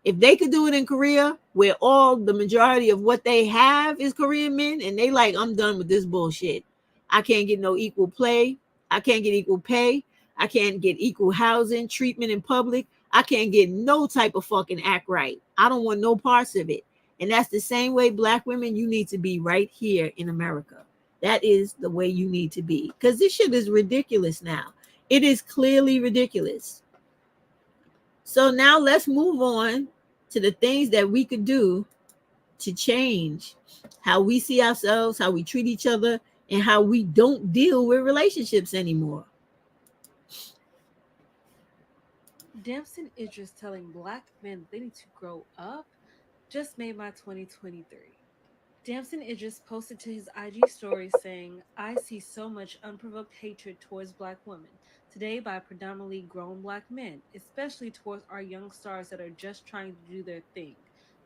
If they could do it in Korea, where all the majority of what they have is Korean men, and they like, I'm done with this bullshit. I can't get no equal play. I can't get equal pay. I can't get equal housing, treatment in public. I can't get no type of fucking act right. I don't want no parts of it. And that's the same way Black women, you need to be right here in America. That is the way you need to be. Because this shit is ridiculous now. It is clearly ridiculous. So now let's move on to the things that we could do to change how we see ourselves, how we treat each other, and how we don't deal with relationships anymore. Damson Idris telling Black men they need to grow up just made my 2023. Damson Idris posted to his IG story saying, I see so much unprovoked hatred towards Black women today by predominantly grown Black men, especially towards our young stars that are just trying to do their thing.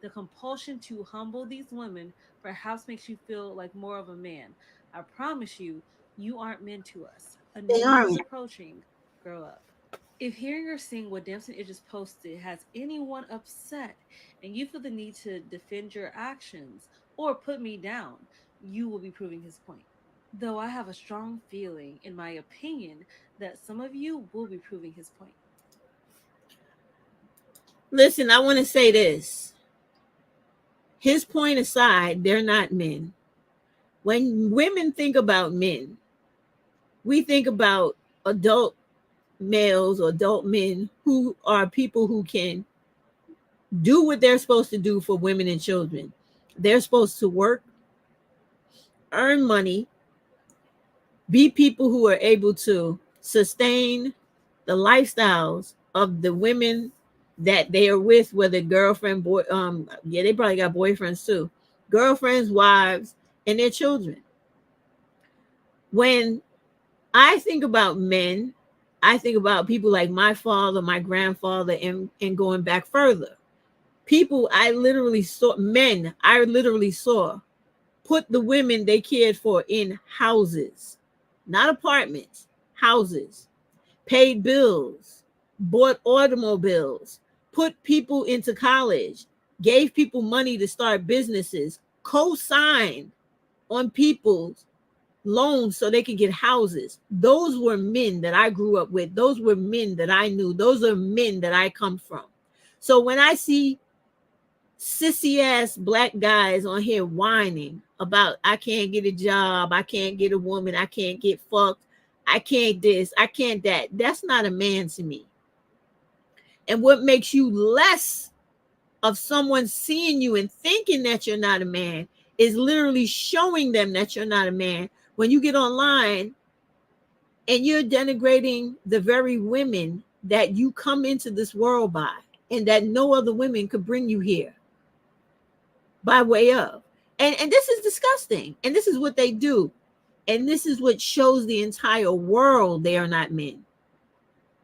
The compulsion to humble these women perhaps makes you feel like more of a man. I promise you, you aren't men to us. A new year is approaching. Grow up. If hearing or seeing what Damson Idris posted has anyone upset and you feel the need to defend your actions or put me down, you will be proving his point. Though I have a strong feeling, in my opinion, that some of you will be proving his point. Listen, I want to say this. His point aside, they're not men. When women think about men, we think about adult males or adult men who are people who can do what they're supposed to do for women and children. They're supposed to work, earn money, be people who are able to sustain the lifestyles of the women that they are with, whether girlfriend, boy, they probably got boyfriends too, girlfriends, wives, and their children. When I think about men, I think about people like my father, my grandfather, and going back further. People I literally saw put the women they cared for in houses, not apartments, houses, paid bills, bought automobiles, put people into college, gave people money to start businesses, co-signed on people's loans so they could get houses. Those were men that I grew up with. Those were men that I knew. Those are men that I come from. So when I see sissy ass Black guys on here whining about I can't get a job, I can't get a woman, I can't get fucked, I can't this, I can't that, that's not a man to me. And what makes you less of someone seeing you and thinking that you're not a man is literally showing them that you're not a man when you get online and you're denigrating the very women that you come into this world by and that no other women could bring you here by way of. And this is disgusting. And this is what they do. And this is what shows the entire world they are not men.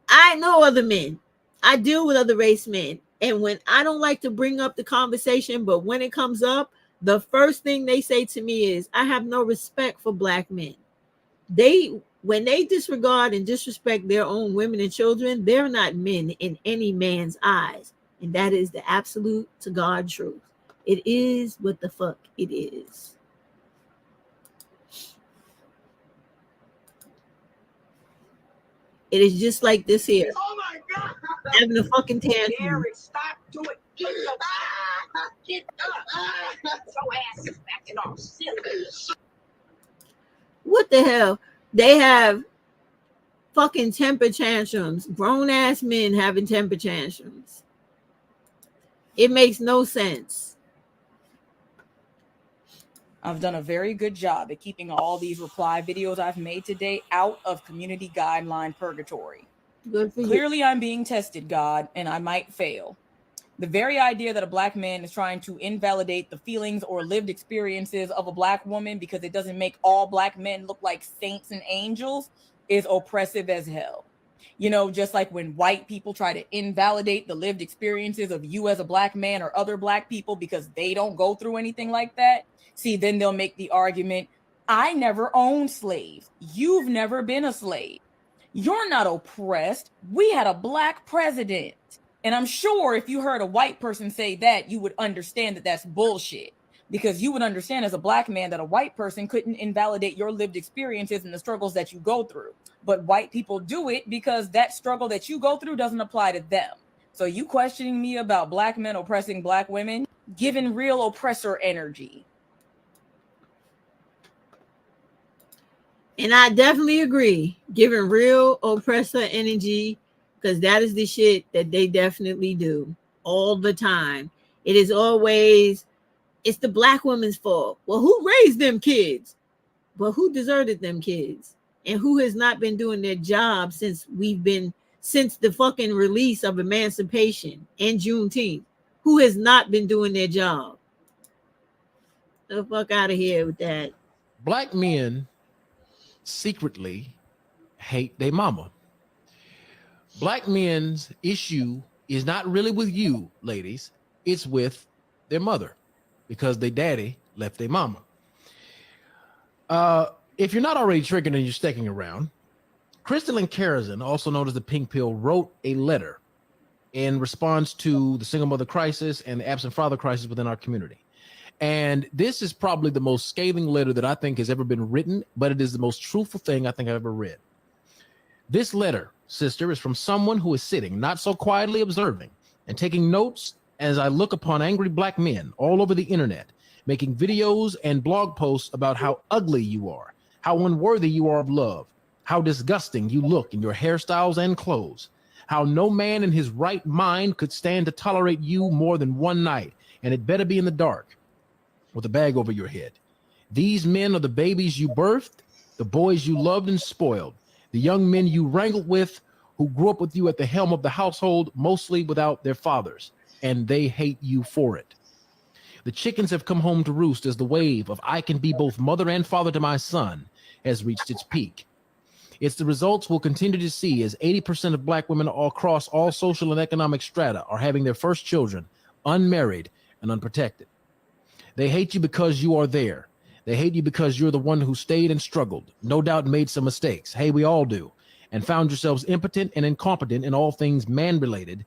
I know other men. I deal with other race men. And when I don't like to bring up the conversation, but when it comes up, the first thing they say to me is, I have no respect for Black men. They when they disregard and disrespect their own women and children, they're not men in any man's eyes. And that is the absolute to God truth. It is what the fuck it is. It is just like this here. Oh my God! Having a fucking tantrum. Eric, stop doing it. Get up. Get up. So ass is backing off. What the hell? They have fucking temper tantrums. Grown ass men having temper tantrums. It makes no sense. I've done a very good job at keeping all these reply videos I've made today out of community guideline purgatory. Good for you. Clearly, I'm being tested, God, and I might fail. The very idea that a black man is trying to invalidate the feelings or lived experiences of a black woman because it doesn't make all black men look like saints and angels is oppressive as hell. You know, just like when white people try to invalidate the lived experiences of you as a black man or other black people because they don't go through anything like that. See, then they'll make the argument, I never owned slaves. You've never been a slave. You're not oppressed. We had a black president. And I'm sure if you heard a white person say that, you would understand that that's bullshit. Because you would understand as a black man that a white person couldn't invalidate your lived experiences and the struggles that you go through. But white people do it because that struggle that you go through doesn't apply to them. So you questioning me about black men oppressing black women, giving real oppressor energy. And I definitely agree, giving real oppressor energy, because that is the shit that they definitely do all the time. It is always, it's the black woman's fault. Well, who raised them kids? But who deserted them kids? And who has not been doing their job since the fucking release of emancipation and Juneteenth? Who has not been doing their job? The fuck out of here with that. Black men secretly hate their mama. Black men's issue is not really with you, ladies. It's with their mother because their daddy left their mama. If you're not already triggered and you're sticking around, Crystalline Karazin, also known as the Pink Pill, wrote a letter in response to the single mother crisis and the absent father crisis within our community. And this is probably the most scathing letter that I think has ever been written, but it is the most truthful thing I think I've ever read. This letter, sister, is from someone who is sitting, not so quietly observing, and taking notes as I look upon angry black men all over the internet, making videos and blog posts about how ugly you are, how unworthy you are of love, how disgusting you look in your hairstyles and clothes, how no man in his right mind could stand to tolerate you more than one night, and it better be in the dark, with a bag over your head. These men are the babies you birthed, the boys you loved and spoiled, the young men you wrangled with, who grew up with you at the helm of the household, mostly without their fathers, and they hate you for it. The chickens have come home to roost as the wave of I can be both mother and father to my son has reached its peak. It's the results we'll continue to see as 80% of black women all across all social and economic strata are having their first children unmarried and unprotected. They hate you because you are there. They hate you because you're the one who stayed and struggled, no doubt made some mistakes. Hey, we all do. And found yourselves impotent and incompetent in all things man-related,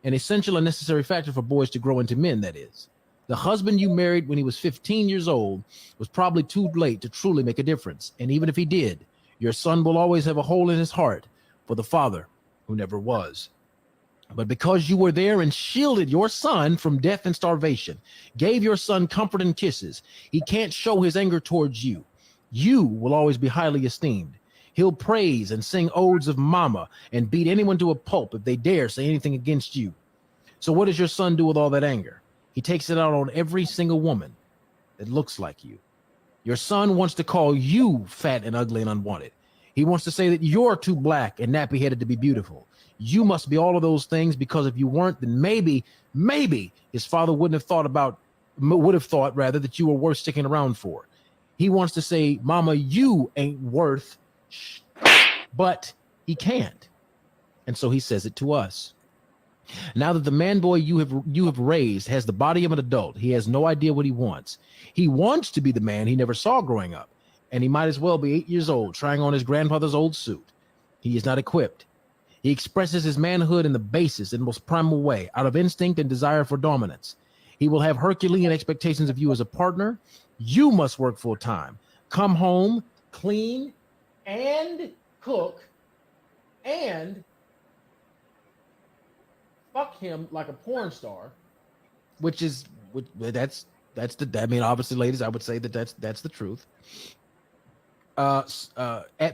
an essential and necessary factor for boys to grow into men, that is. The husband you married when he was 15 years old was probably too late to truly make a difference. And even if he did, your son will always have a hole in his heart for the father who never was. But because you were there and shielded your son from death and starvation, gave your son comfort and kisses, he can't show his anger towards you. You will always be highly esteemed. He'll praise and sing odes of mama and beat anyone to a pulp if they dare say anything against you. So what does your son do with all that anger? He takes it out on every single woman that looks like you. Your son wants to call you fat and ugly and unwanted. He wants to say that you're too black and nappy-headed to be beautiful. You must be all of those things, because if you weren't, then maybe his father would have thought that you were worth sticking around for. He wants to say, mama, you ain't worth, but he can't. And so he says it to us. Now that the man boy you have raised has the body of an adult, he has no idea what he wants. He wants to be the man he never saw growing up. and he might as well be 8 years old, trying on his grandfather's old suit. He is not equipped. He expresses his manhood in the basest and most primal way, out of instinct and desire for dominance. He will have Herculean expectations of you as a partner. You must work full time, come home, clean, and cook, and fuck him like a porn star, that's the, I mean, obviously, ladies, I would say that's the truth. At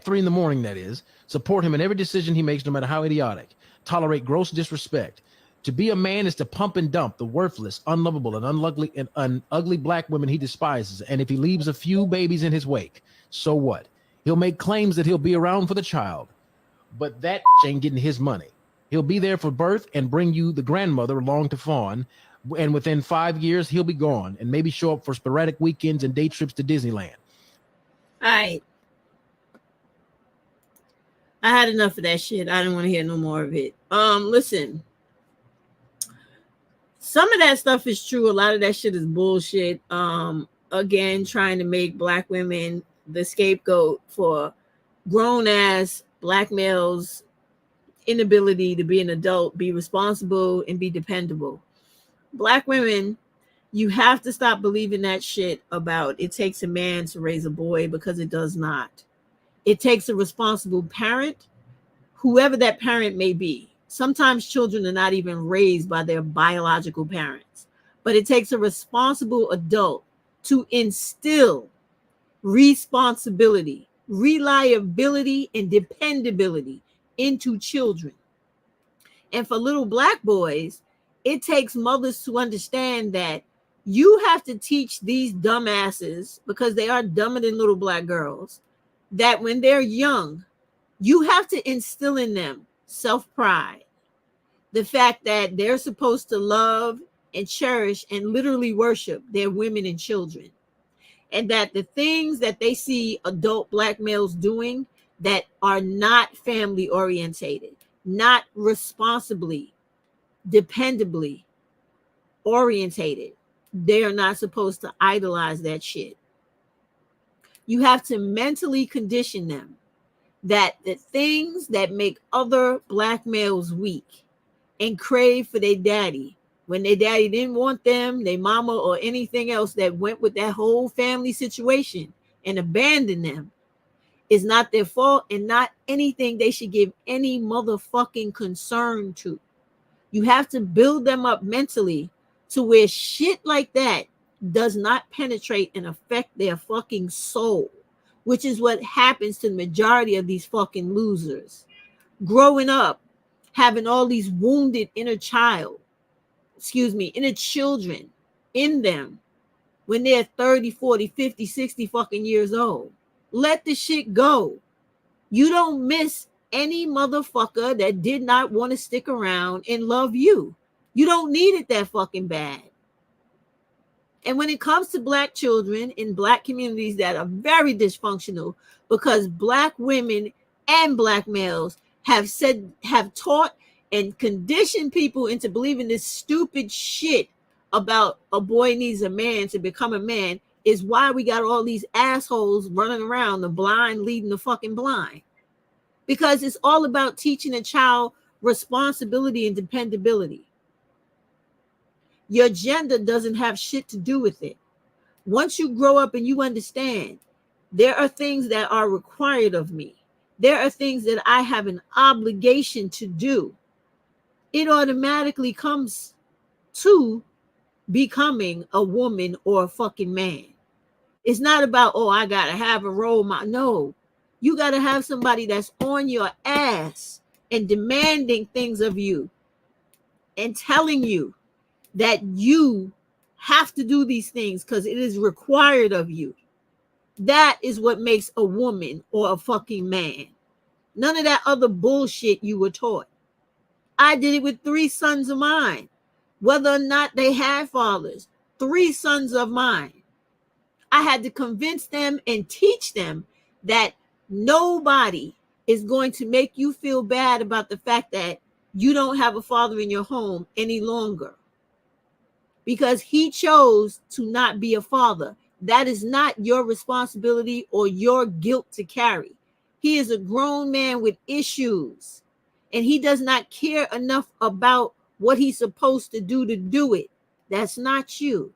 3 a.m, that is, support him in every decision he makes, no matter how idiotic. Tolerate gross disrespect. To be a man is to pump and dump the worthless, unlovable, and ugly black women he despises. And if he leaves a few babies in his wake, so what? He'll make claims that he'll be around for the child, but that ain't getting his money. He'll be there for birth and bring you the grandmother along to fawn. And within 5 years, he'll be gone and maybe show up for sporadic weekends and day trips to Disneyland. All right. I had enough of that shit. I didn't want to hear no more of it. Listen. Some of that stuff is true. A lot of that shit is bullshit. Again, trying to make black women the scapegoat for grown ass black males' inability to be an adult, be responsible, and be dependable. Black women, you have to stop believing that shit about it takes a man to raise a boy, because it does not. It takes a responsible parent, whoever that parent may be. Sometimes children are not even raised by their biological parents, but it takes a responsible adult to instill responsibility, reliability, and dependability into children. And for little black boys, it takes mothers to understand that you have to teach these dumbasses, because they are dumber than little black girls, that when they're young, you have to instill in them self-pride. The fact that they're supposed to love and cherish and literally worship their women and children. And that the things that they see adult black males doing that are not family orientated, not responsibly, dependably orientated, they are not supposed to idolize that shit. You have to mentally condition them that the things that make other black males weak and crave for their daddy, when their daddy didn't want them, their mama, or anything else that went with that whole family situation and abandoned them, is not their fault and not anything they should give any motherfucking concern to. You have to build them up mentally to where shit like that does not penetrate and affect their fucking soul, which is what happens to the majority of these fucking losers. Growing up, having all these wounded inner children in them when they're 30, 40, 50, 60 fucking years old. Let the shit go. You don't miss any motherfucker that did not want to stick around and love you. You don't need it that fucking bad. And when it comes to black children in black communities that are very dysfunctional, because black women and black males have taught and conditioned people into believing this stupid shit about a boy needs a man to become a man, is why we got all these assholes running around, the blind leading the fucking blind. Because it's all about teaching a child responsibility and dependability. Your gender doesn't have shit to do with it. Once you grow up and you understand, there are things that are required of me. There are things that I have an obligation to do. It automatically comes to becoming a woman or a fucking man. It's not about, oh, I gotta have a role model. No, you gotta have somebody that's on your ass and demanding things of you and telling you that you have to do these things because it is required of you. That is what makes a woman or a fucking man. None of that other bullshit you were taught. I did it with 3 sons of mine, whether or not they had fathers. 3 sons of mine. I had to convince them and teach them that nobody is going to make you feel bad about the fact that you don't have a father in your home any longer. Because he chose to not be a father. That is not your responsibility or your guilt to carry. He is a grown man with issues, and he does not care enough about what he's supposed to do it. That's not you.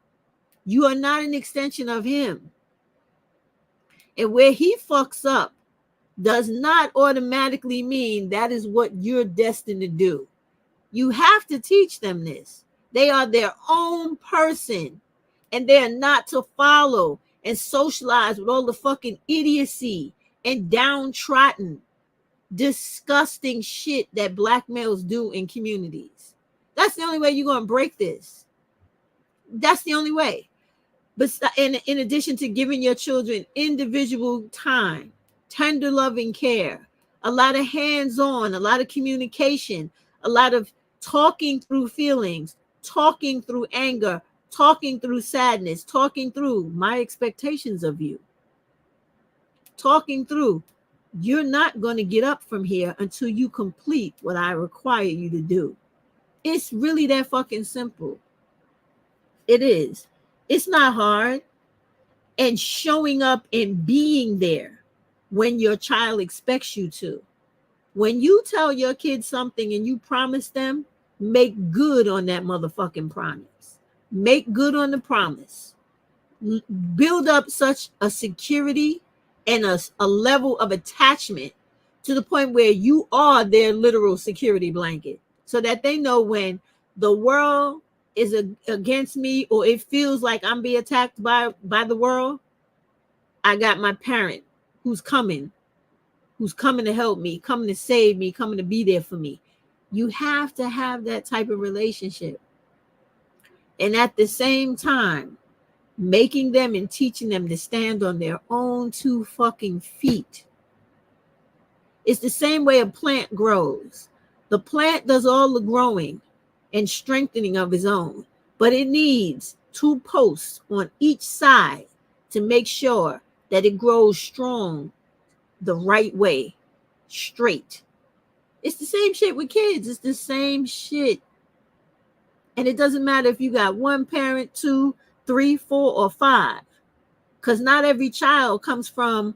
You are not an extension of him. And where he fucks up does not automatically mean that is what you're destined to do. You have to teach them this. They are their own person, and they are not to follow and socialize with all the fucking idiocy and downtrodden, disgusting shit that black males do in communities. That's the only way you're going to break this. That's the only way. But in addition to giving your children individual time, tender loving care, a lot of hands-on, a lot of communication, a lot of talking through feelings, talking through anger, talking through sadness, talking through my expectations of you, talking through, you're not going to get up from here until you complete what I require you to do. It's really that fucking simple. It is. It's not hard. And showing up and being there when your child expects you to. When you tell your kids something and you promise them, make good on that motherfucking promise. Make good on the promise. Build up such a security and a level of attachment to the point where you are their literal security blanket, so that they know when the world is against me, or it feels like I'm being attacked by the world, I got my parent who's coming to help me, coming to save me, coming to be there for me. You have to have that type of relationship. And at the same time, making them and teaching them to stand on their own 2 fucking feet. It's the same way a plant grows. The plant does all the growing and strengthening of its own, but it needs 2 posts on each side to make sure that it grows strong the right way, straight. It's the same shit with kids. It's the same shit. And it doesn't matter if you got 1 parent, 2, 3, 4, or 5, because not every child comes from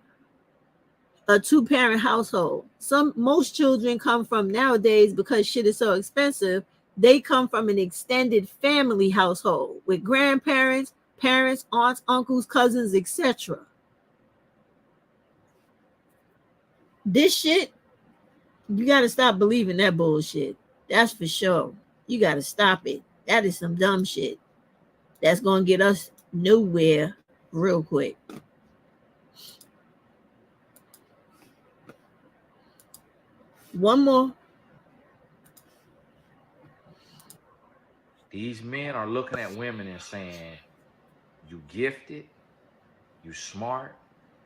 a 2-parent household. Most children come from, nowadays, because shit is so expensive, they come from an extended family household with grandparents, parents, aunts, uncles, cousins, etc. This shit, you got to stop believing that bullshit. That's for sure. You got to stop it. That is some dumb shit that's going to get us nowhere real quick. One more. These men are looking at women and saying, you gifted, you smart,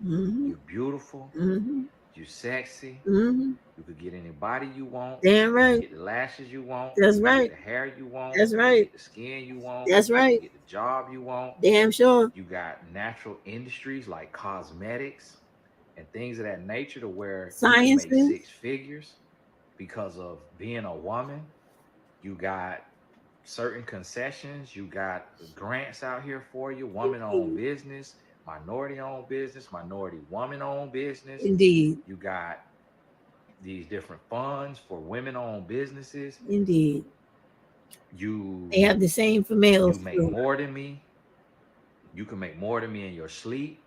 you beautiful, you sexy, you could get any body you want. Damn right. You get the lashes you want. That's you right. Get the hair you want. That's right. You get the skin you want. That's right. You get the job you want. Damn sure. You got natural industries like cosmetics and things of that nature, to where Science you can make 6 figures because of being a woman. You got certain concessions. You got grants out here for you. Woman-owned business, minority-owned business, minority woman-owned business. Indeed. You got these different funds for women-owned businesses. Indeed. They have the same for males. You make more than me. You can make more than me in your sleep.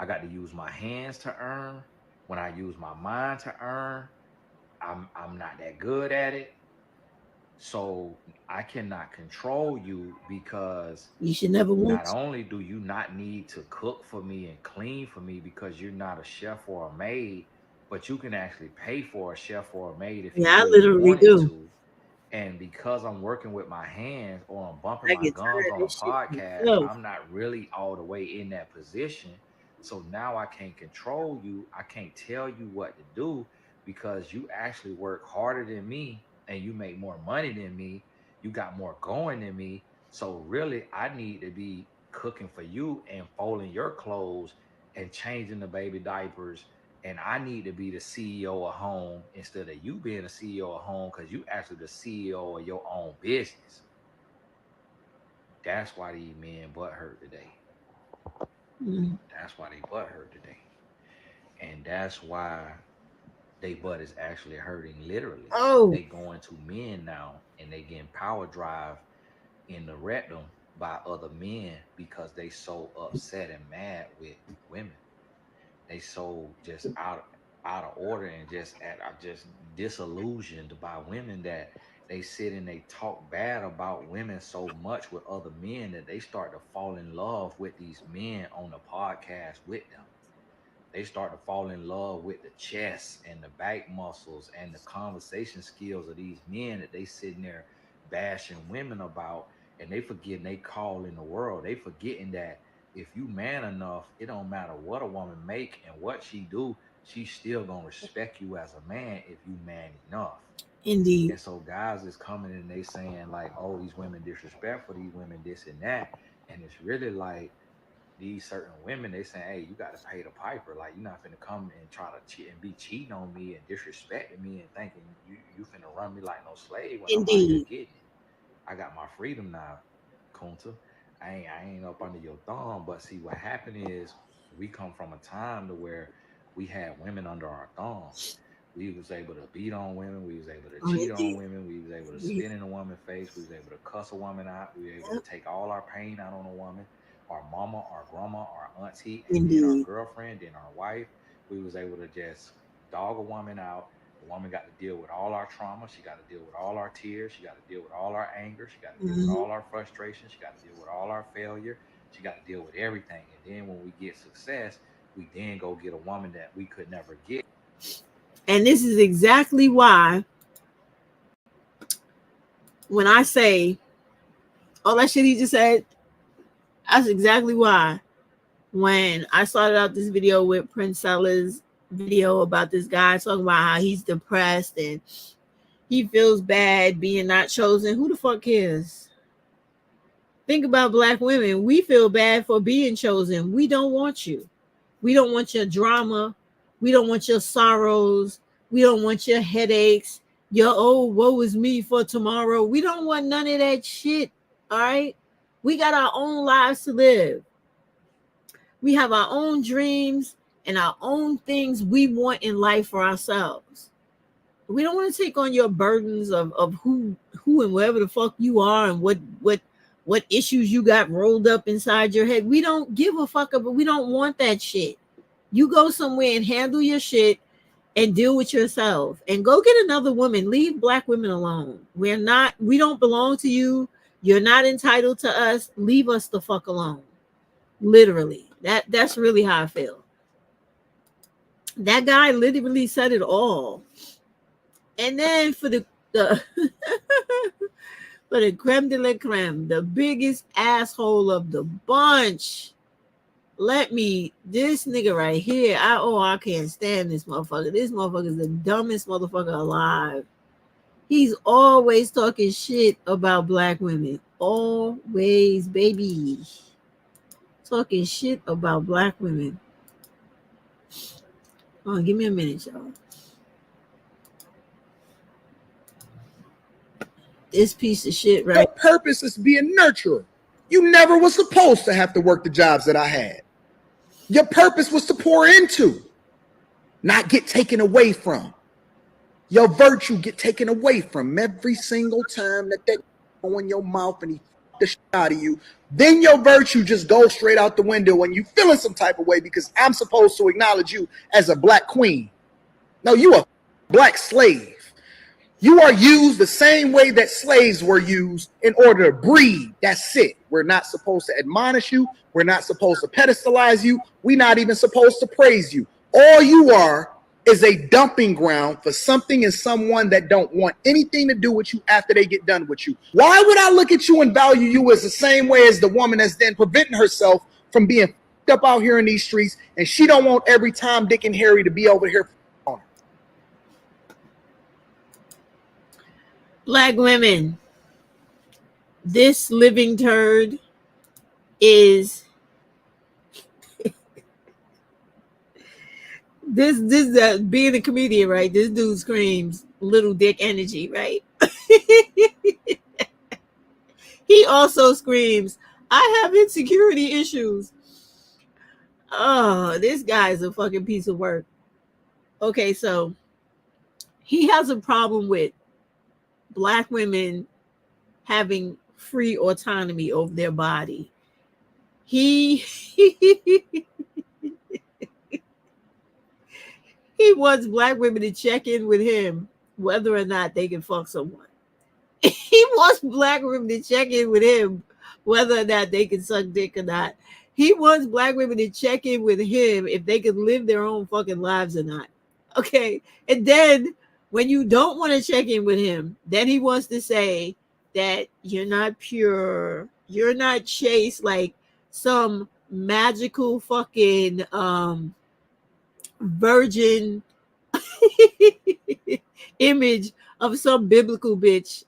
I got to use my hands to earn. When I use my mind to earn, I'm not that good at it. So I cannot control you, because you should never want. Not only do you not need to cook for me and clean for me because you're not a chef or a maid, but you can actually pay for a chef or a maid if you really literally wanted to. And because I'm working with my hands, or I'm bumping my gums on a podcast, I'm not really all the way in that position. So now I can't control you. I can't tell you what to do, because you actually work harder than me and you make more money than me. You got more going than me. So really, I need to be cooking for you and folding your clothes and changing the baby diapers. And I need to be the CEO of home instead of you being the CEO of home, because you actually the CEO of your own business. That's why these men butt hurt today. That's why they butt hurt today. And that's why they butt is actually hurting literally. Oh. They going to men now and they getting power drive in the rectum by other men because they so upset and mad with women. They so just out of order and just disillusioned by women that they sit and they talk bad about women so much with other men that they start to fall in love with these men on the podcast with them. They start to fall in love with the chest and the back muscles and the conversation skills of these men that they sitting there bashing women about, and they forgetting they call in the world. They forgetting that if you man enough, it don't matter what a woman make and what she do, she's still gonna respect you as a man if you man enough. Indeed. And so guys is coming and they saying like, oh, these women disrespectful, these women this and that, and it's really like these certain women, they saying, hey, you got to pay the piper. Like, you're not finna come and try to cheat and be cheating on me and disrespecting me and thinking you finna run me like no slave when I'm out here getting it. I got my freedom now, Kunta. I ain't up under your thumb. But see, what happened is we come from a time to where we had women under our thumb. We was able to beat on women. We was able to cheat on women. We was able to spit in a woman's face. We was able to cuss a woman out. We were able to take all our pain out on a woman. Our mama, our grandma, our auntie, and then our girlfriend, then our wife. We was able to just dog a woman out. The woman got to deal with all our trauma. She got to deal with all our tears. She got to deal with all our anger. She got to deal with all our frustration. She got to deal with all our failure. She got to deal with everything. And then when we get success, we then go get a woman that we could never get. And this is exactly why when I say all that shit he just said, that's exactly why when I started out this video with Prince Sellers video about this guy talking about how he's depressed and he feels bad being not chosen. Who the fuck cares? Think about Black women. We feel bad for being chosen. We don't want you. We don't want your drama. We don't want your sorrows. We don't want your headaches. Your, oh, woe is me for tomorrow. We don't want none of that shit. All right? We got our own lives to live. We have our own dreams and our own things we want in life for ourselves. We don't want to take on your burdens of who and wherever the fuck you are and what issues you got rolled up inside your head. We don't give a fuck about, we don't want that shit. You go somewhere and handle your shit and deal with yourself and go get another woman. Leave Black women alone. We don't belong to you. You're not entitled to us. Leave us the fuck alone. Literally. That's really how I feel. That guy literally said it all. And then for the for the creme de la creme, the biggest asshole of the bunch. This nigga right here, I can't stand this motherfucker. This motherfucker is the dumbest motherfucker alive. He's always talking shit about Black women. Always, baby. Talking shit about Black women. Hold on, give me a minute, y'all. This piece of shit, right? Your purpose is to be a nurturer. You never was supposed to have to work the jobs that I had. Your purpose was to pour into, not get taken away from. Your virtue get taken away from every single time that go in your mouth and he the shit out of you. Then your virtue just goes straight out the window when you feeling some type of way because I'm supposed to acknowledge you as a Black queen. No, you a Black slave. You are used the same way that slaves were used in order to breed. That's it. We're not supposed to admonish you. We're not supposed to pedestalize you. We're not even supposed to praise you. All you are is a dumping ground for something and someone that don't want anything to do with you after they get done with you. Why would I look at you and value you as the same way as the woman that's then preventing herself from being up out here in these streets and she don't want every Tom, Dick, and Harry to be over here on her? Black women, this living turd is this being a comedian, right? This dude screams little dick energy, right? He also screams, I have insecurity issues. Oh, this guy is a fucking piece of work. Okay, so he has a problem with Black women having free autonomy over their body. He he wants Black women to check in with him whether or not they can fuck someone. He wants Black women to check in with him whether or not they can suck dick or not. He wants Black women to check in with him if they can live their own fucking lives or not. Okay. And then when you don't want to check in with him, then he wants to say that you're not pure, you're not chaste, like some magical fucking virgin image of some biblical bitch,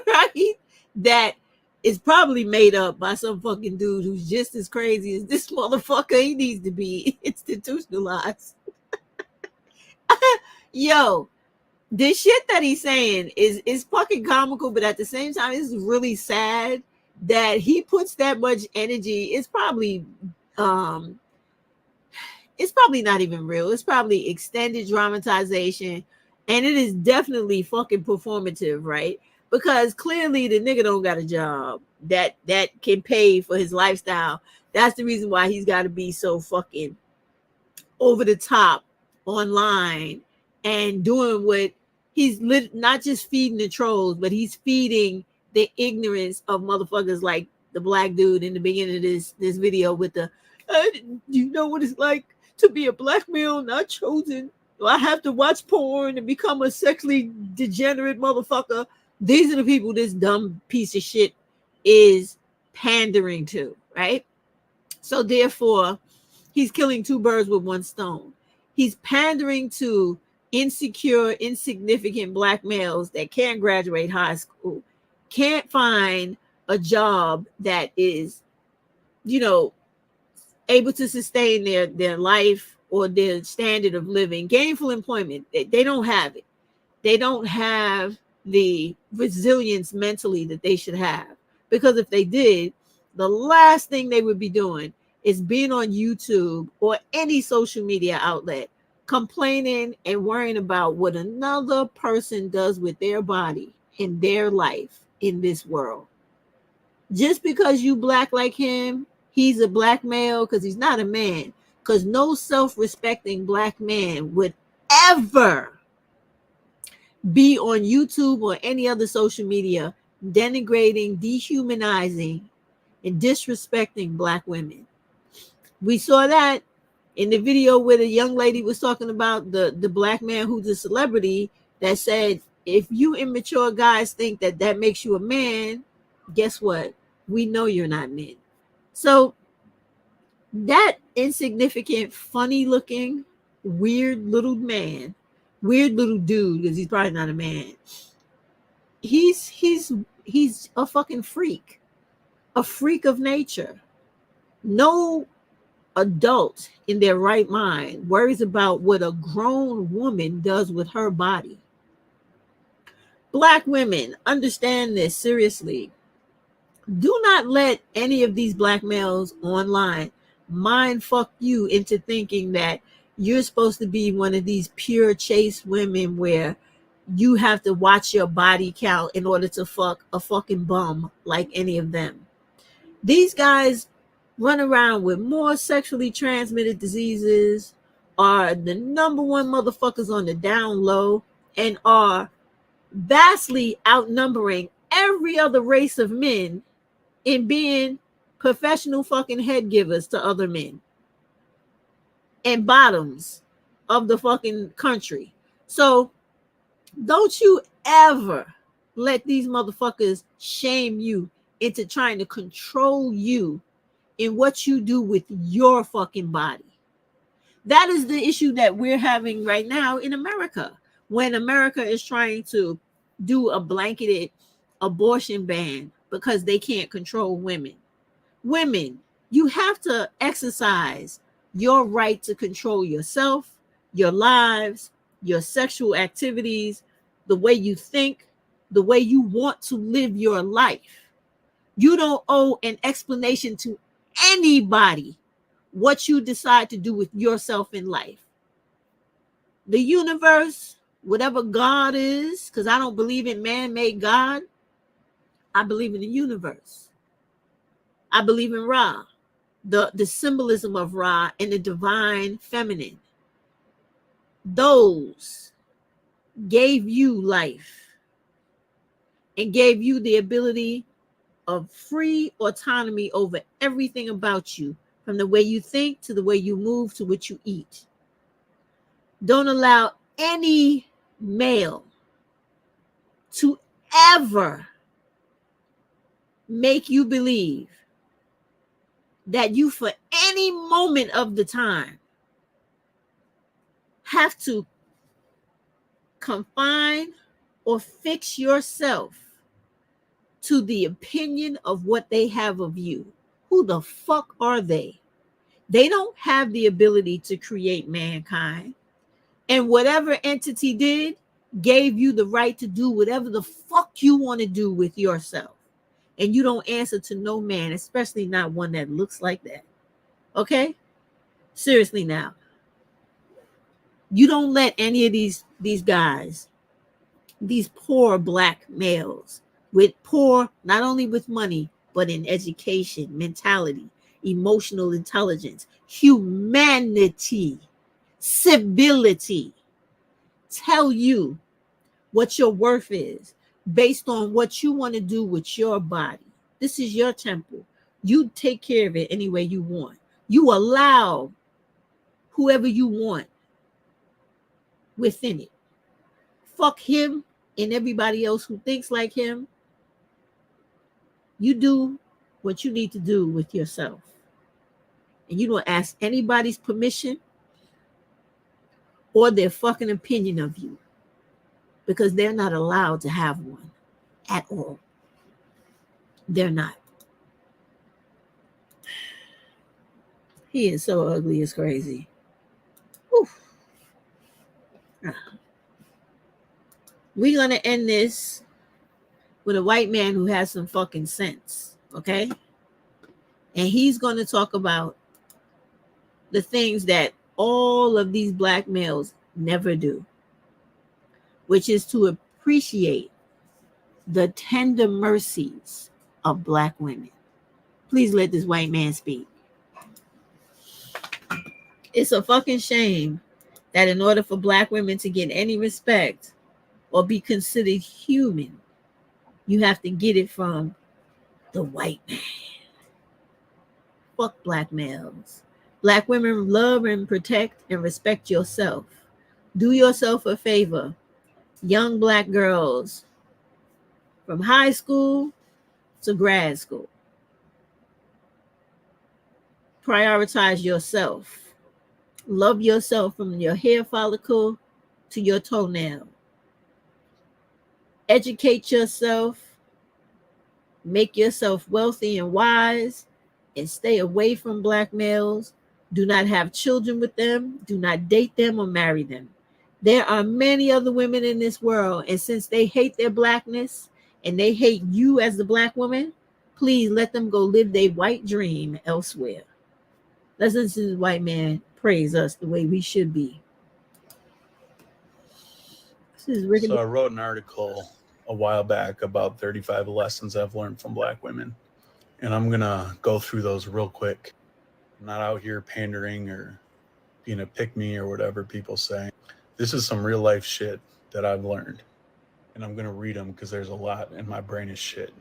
right? That is probably made up by some fucking dude who's just as crazy as this motherfucker. He needs to be institutionalized. Yo, this shit that he's saying is fucking comical, but at the same time, it's really sad that he puts that much energy. It's probably not even real. It's probably extended dramatization, and it is definitely fucking performative, right? Because clearly the nigga don't got a job that can pay for his lifestyle. That's the reason why he's got to be so fucking over the top online and doing what he's not just feeding the trolls, but he's feeding the ignorance of motherfuckers like the Black dude in the beginning of this video with the you know what it's like to be a Black male not chosen. I have to watch porn and become a sexually degenerate motherfucker. These are the people this dumb piece of shit is pandering to, right? So therefore, he's killing two birds with one stone. He's pandering to insecure, insignificant Black males that can't graduate high school, can't find a job that is, you know, able to sustain their life or their standard of living, gainful employment. They don't have it. They don't have the resilience mentally that they should have. Because if they did, the last thing they would be doing is being on YouTube or any social media outlet complaining and worrying about what another person does with their body in their life in this world. Just because you Black like him, he's a Black male, because he's not a man. Because no self-respecting Black man would ever be on YouTube or any other social media denigrating, dehumanizing, and disrespecting Black women. We saw that in the video where the young lady was talking about the Black man who's a celebrity that said, if you immature guys think that makes you a man, guess what? We know you're not men. So that insignificant, funny looking, weird little man, weird little dude, because he's probably not a man, he's a fucking freak, a freak of nature. No adult in their right mind worries about what a grown woman does with her body. Black women, understand this seriously. Do not let any of these Black males online mind fuck you into thinking that you're supposed to be one of these pure chaste women where you have to watch your body count in order to fuck a fucking bum like any of them. These guys run around with more sexually transmitted diseases, are the number one motherfuckers on the down low, and are vastly outnumbering every other race of men in being professional fucking head givers to other men and bottoms of the fucking country. So don't you ever let these motherfuckers shame you into trying to control you in what you do with your fucking body. That is the issue that we're having right now in America, when America is trying to do a blanketed abortion ban because they can't control women. Women, you have to exercise your right to control yourself, your lives, your sexual activities, the way you think, the way you want to live your life. You don't owe an explanation to anybody what you decide to do with yourself in life. The universe, whatever God is, because I don't believe in man-made God, I believe in the universe. I believe in Ra, the symbolism of Ra and the divine feminine. Those gave you life and gave you the ability of free autonomy over everything about you, from the way you think to the way you move to what you eat. Don't allow any male to ever make you believe that you, for any moment of the time, have to confine or fix yourself to the opinion of what they have of you. Who the fuck are they? They don't have the ability to create mankind. And whatever entity did, gave you the right to do whatever the fuck you want to do with yourself. And you don't answer to no man, especially not one that looks like that. Okay? Seriously now. You don't let any of these guys, these poor black males, with poor, not only with money, but in education, mentality, emotional intelligence, humanity, civility, tell you what your worth is based on what you want to do with your body. This is your temple. You take care of it any way you want. You allow whoever you want within it. Fuck him and everybody else who thinks like him. You do what you need to do with yourself. And you don't ask anybody's permission or their fucking opinion of you, because they're not allowed to have one at all. They're not. He is so ugly, it's crazy. Whew. We're going to end this with a white man who has some fucking sense, okay? And he's going to talk about the things that all of these black males never do, which is to appreciate the tender mercies of black women. Please let this white man speak. It's a fucking shame that in order for black women to get any respect or be considered human, you have to get it from the white man. Fuck black males. Black women, love and protect and respect yourself. Do yourself a favor. Young black girls from high school to grad school. Prioritize yourself. Love yourself from your hair follicle to your toenail. Educate yourself. Make yourself wealthy and wise, and stay away from black males. Do not have children with them. Do not date them or marry them. There are many other women in this world, and since they hate their blackness and they hate you as the black woman, please let them go live their white dream elsewhere. Let's listen to the white man praise us the way we should be. So I wrote an article a while back about 35 lessons I've learned from black women. And I'm going to go through those real quick. I'm not out here pandering or being a pick-me or whatever people say. This is some real life shit that I've learned. And I'm going to read them because there's a lot and my brain is shit.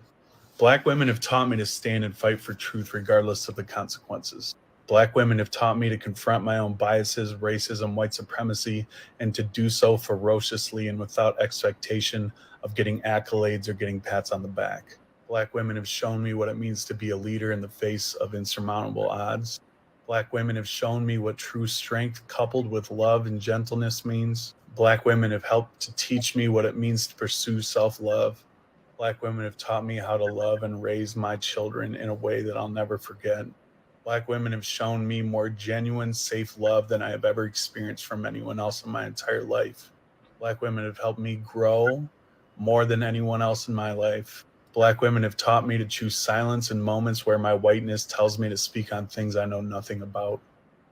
Black women have taught me to stand and fight for truth regardless of the consequences. Black women have taught me to confront my own biases, racism, white supremacy, and to do so ferociously and without expectation of getting accolades or getting pats on the back. Black women have shown me what it means to be a leader in the face of insurmountable odds. Black women have shown me what true strength coupled with love and gentleness means. Black women have helped to teach me what it means to pursue self-love. Black women have taught me how to love and raise my children in a way that I'll never forget. Black women have shown me more genuine, safe love than I have ever experienced from anyone else in my entire life. Black women have helped me grow more than anyone else in my life. Black women have taught me to choose silence in moments where my whiteness tells me to speak on things I know nothing about.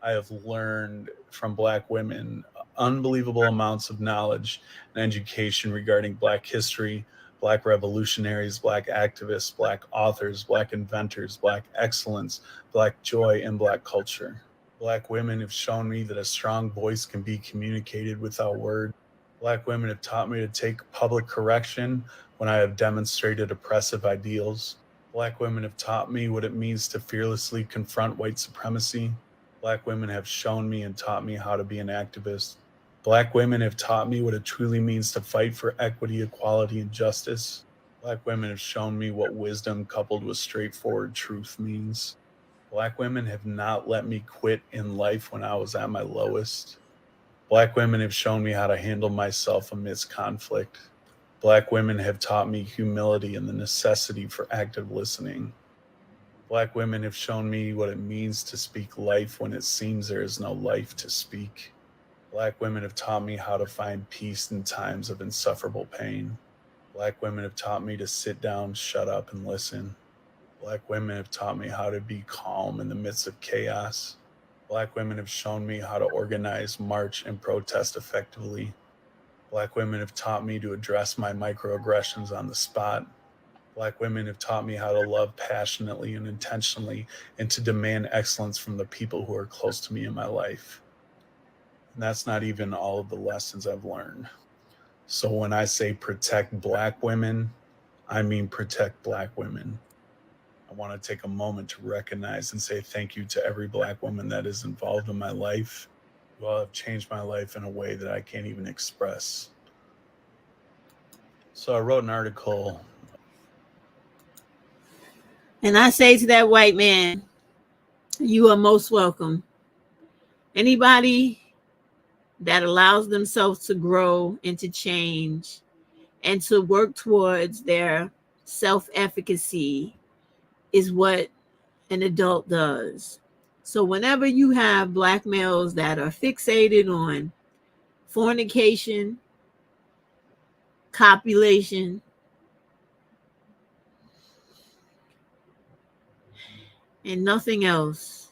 I have learned from Black women unbelievable amounts of knowledge and education regarding Black history, Black revolutionaries, Black activists, Black authors, Black inventors, Black excellence, Black joy, and Black culture. Black women have shown me that a strong voice can be communicated without words. Black women have taught me to take public correction when I have demonstrated oppressive ideals. Black women have taught me what it means to fearlessly confront white supremacy. Black women have shown me and taught me how to be an activist. Black women have taught me what it truly means to fight for equity, equality, and justice. Black women have shown me what wisdom coupled with straightforward truth means. Black women have not let me quit in life when I was at my lowest. Black women have shown me how to handle myself amidst conflict. Black women have taught me humility and the necessity for active listening. Black women have shown me what it means to speak life when it seems there is no life to speak. Black women have taught me how to find peace in times of insufferable pain. Black women have taught me to sit down, shut up, and listen. Black women have taught me how to be calm in the midst of chaos. Black women have shown me how to organize, march, and protest effectively. Black women have taught me to address my microaggressions on the spot. Black women have taught me how to love passionately and intentionally and to demand excellence from the people who are close to me in my life. And that's not even all of the lessons I've learned. So when I say protect Black women, I mean protect Black women. I want to take a moment to recognize and say thank you to every Black woman that is involved in my life. You all have changed my life in a way that I can't even express. So I wrote an article. And I say to that white man, you are most welcome. Anybody that allows themselves to grow and to change and to work towards their self-efficacy is what an adult does. So whenever you have Black males that are fixated on fornication, copulation, and nothing else,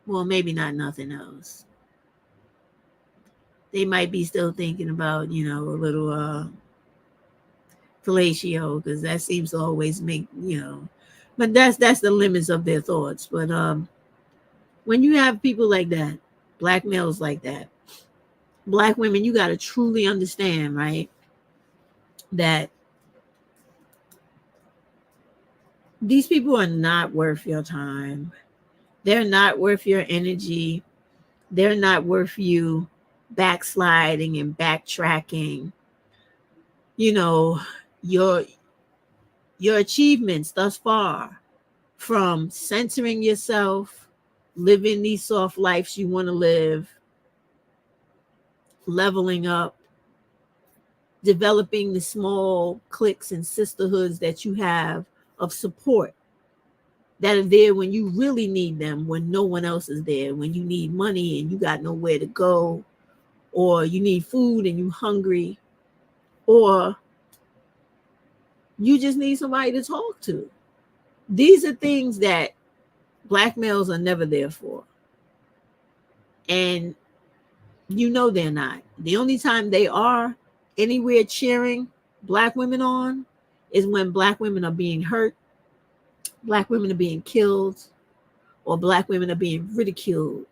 well, maybe not nothing else, they might be still thinking about, a little fellatio, because that seems to always make, but that's the limits of their thoughts. But when you have people like that, Black males like that, Black women, you got to truly understand, right, that these people are not worth your time. They're not worth your energy. They're not worth you backsliding and backtracking. Your achievements thus far, from centering yourself, living these soft lives you want to live, leveling up, developing the small cliques and sisterhoods that you have of support that are there when you really need them, when no one else is there, when you need money and you got nowhere to go, or you need food and you're hungry, or you just need somebody to talk to. These are things that Black males are never there for. And they're not. The only time they are anywhere cheering Black women on is when Black women are being hurt, Black women are being killed, or Black women are being ridiculed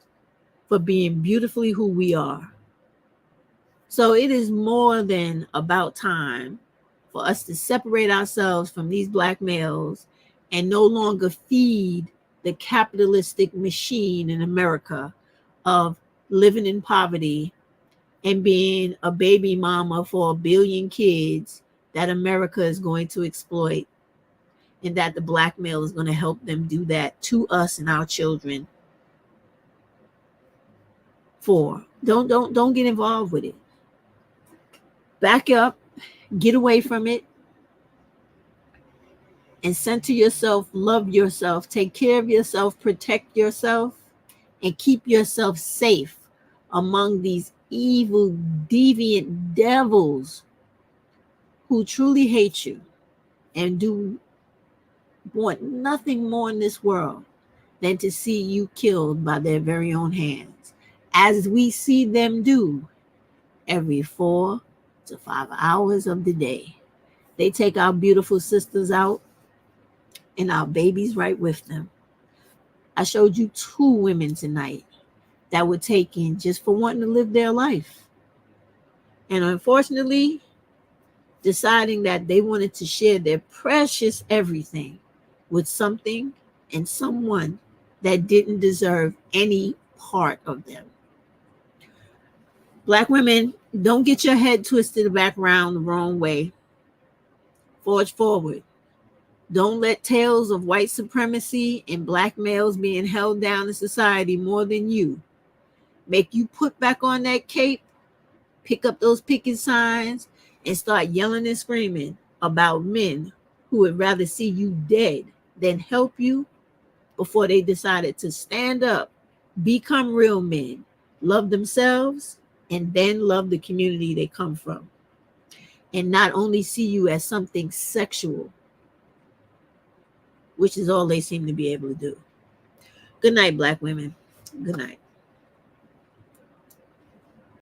for being beautifully who we are. So it is more than about time for us to separate ourselves from these Black males and no longer feed the capitalistic machine in America of living in poverty and being a baby mama for 1 billion kids that America is going to exploit, and that the Black male is going to help them do that to us and our children. Don't get involved with it. Back up, get away from it, and center yourself, love yourself, take care of yourself, protect yourself, and keep yourself safe among these evil, deviant devils who truly hate you. and want nothing more in this world than to see you killed by their very own hands, as we see them do every 4 to 5 hours of the day. They take our beautiful sisters out and our babies right with them. I showed you 2 women tonight that were taken just for wanting to live their life. And unfortunately, deciding that they wanted to share their precious everything with something and someone that didn't deserve any part of them. Black women, don't get your head twisted back around the wrong way. Forge forward. Don't let tales of white supremacy and black males being held down in society more than you make you put back on that cape, pick up those picket signs, and start yelling and screaming about men who would rather see you dead than help you, before they decided to stand up, become real men, love themselves, and then love the community they come from, and not only see you as something sexual, which is all they seem to be able to do. Good night, Black women. Good night.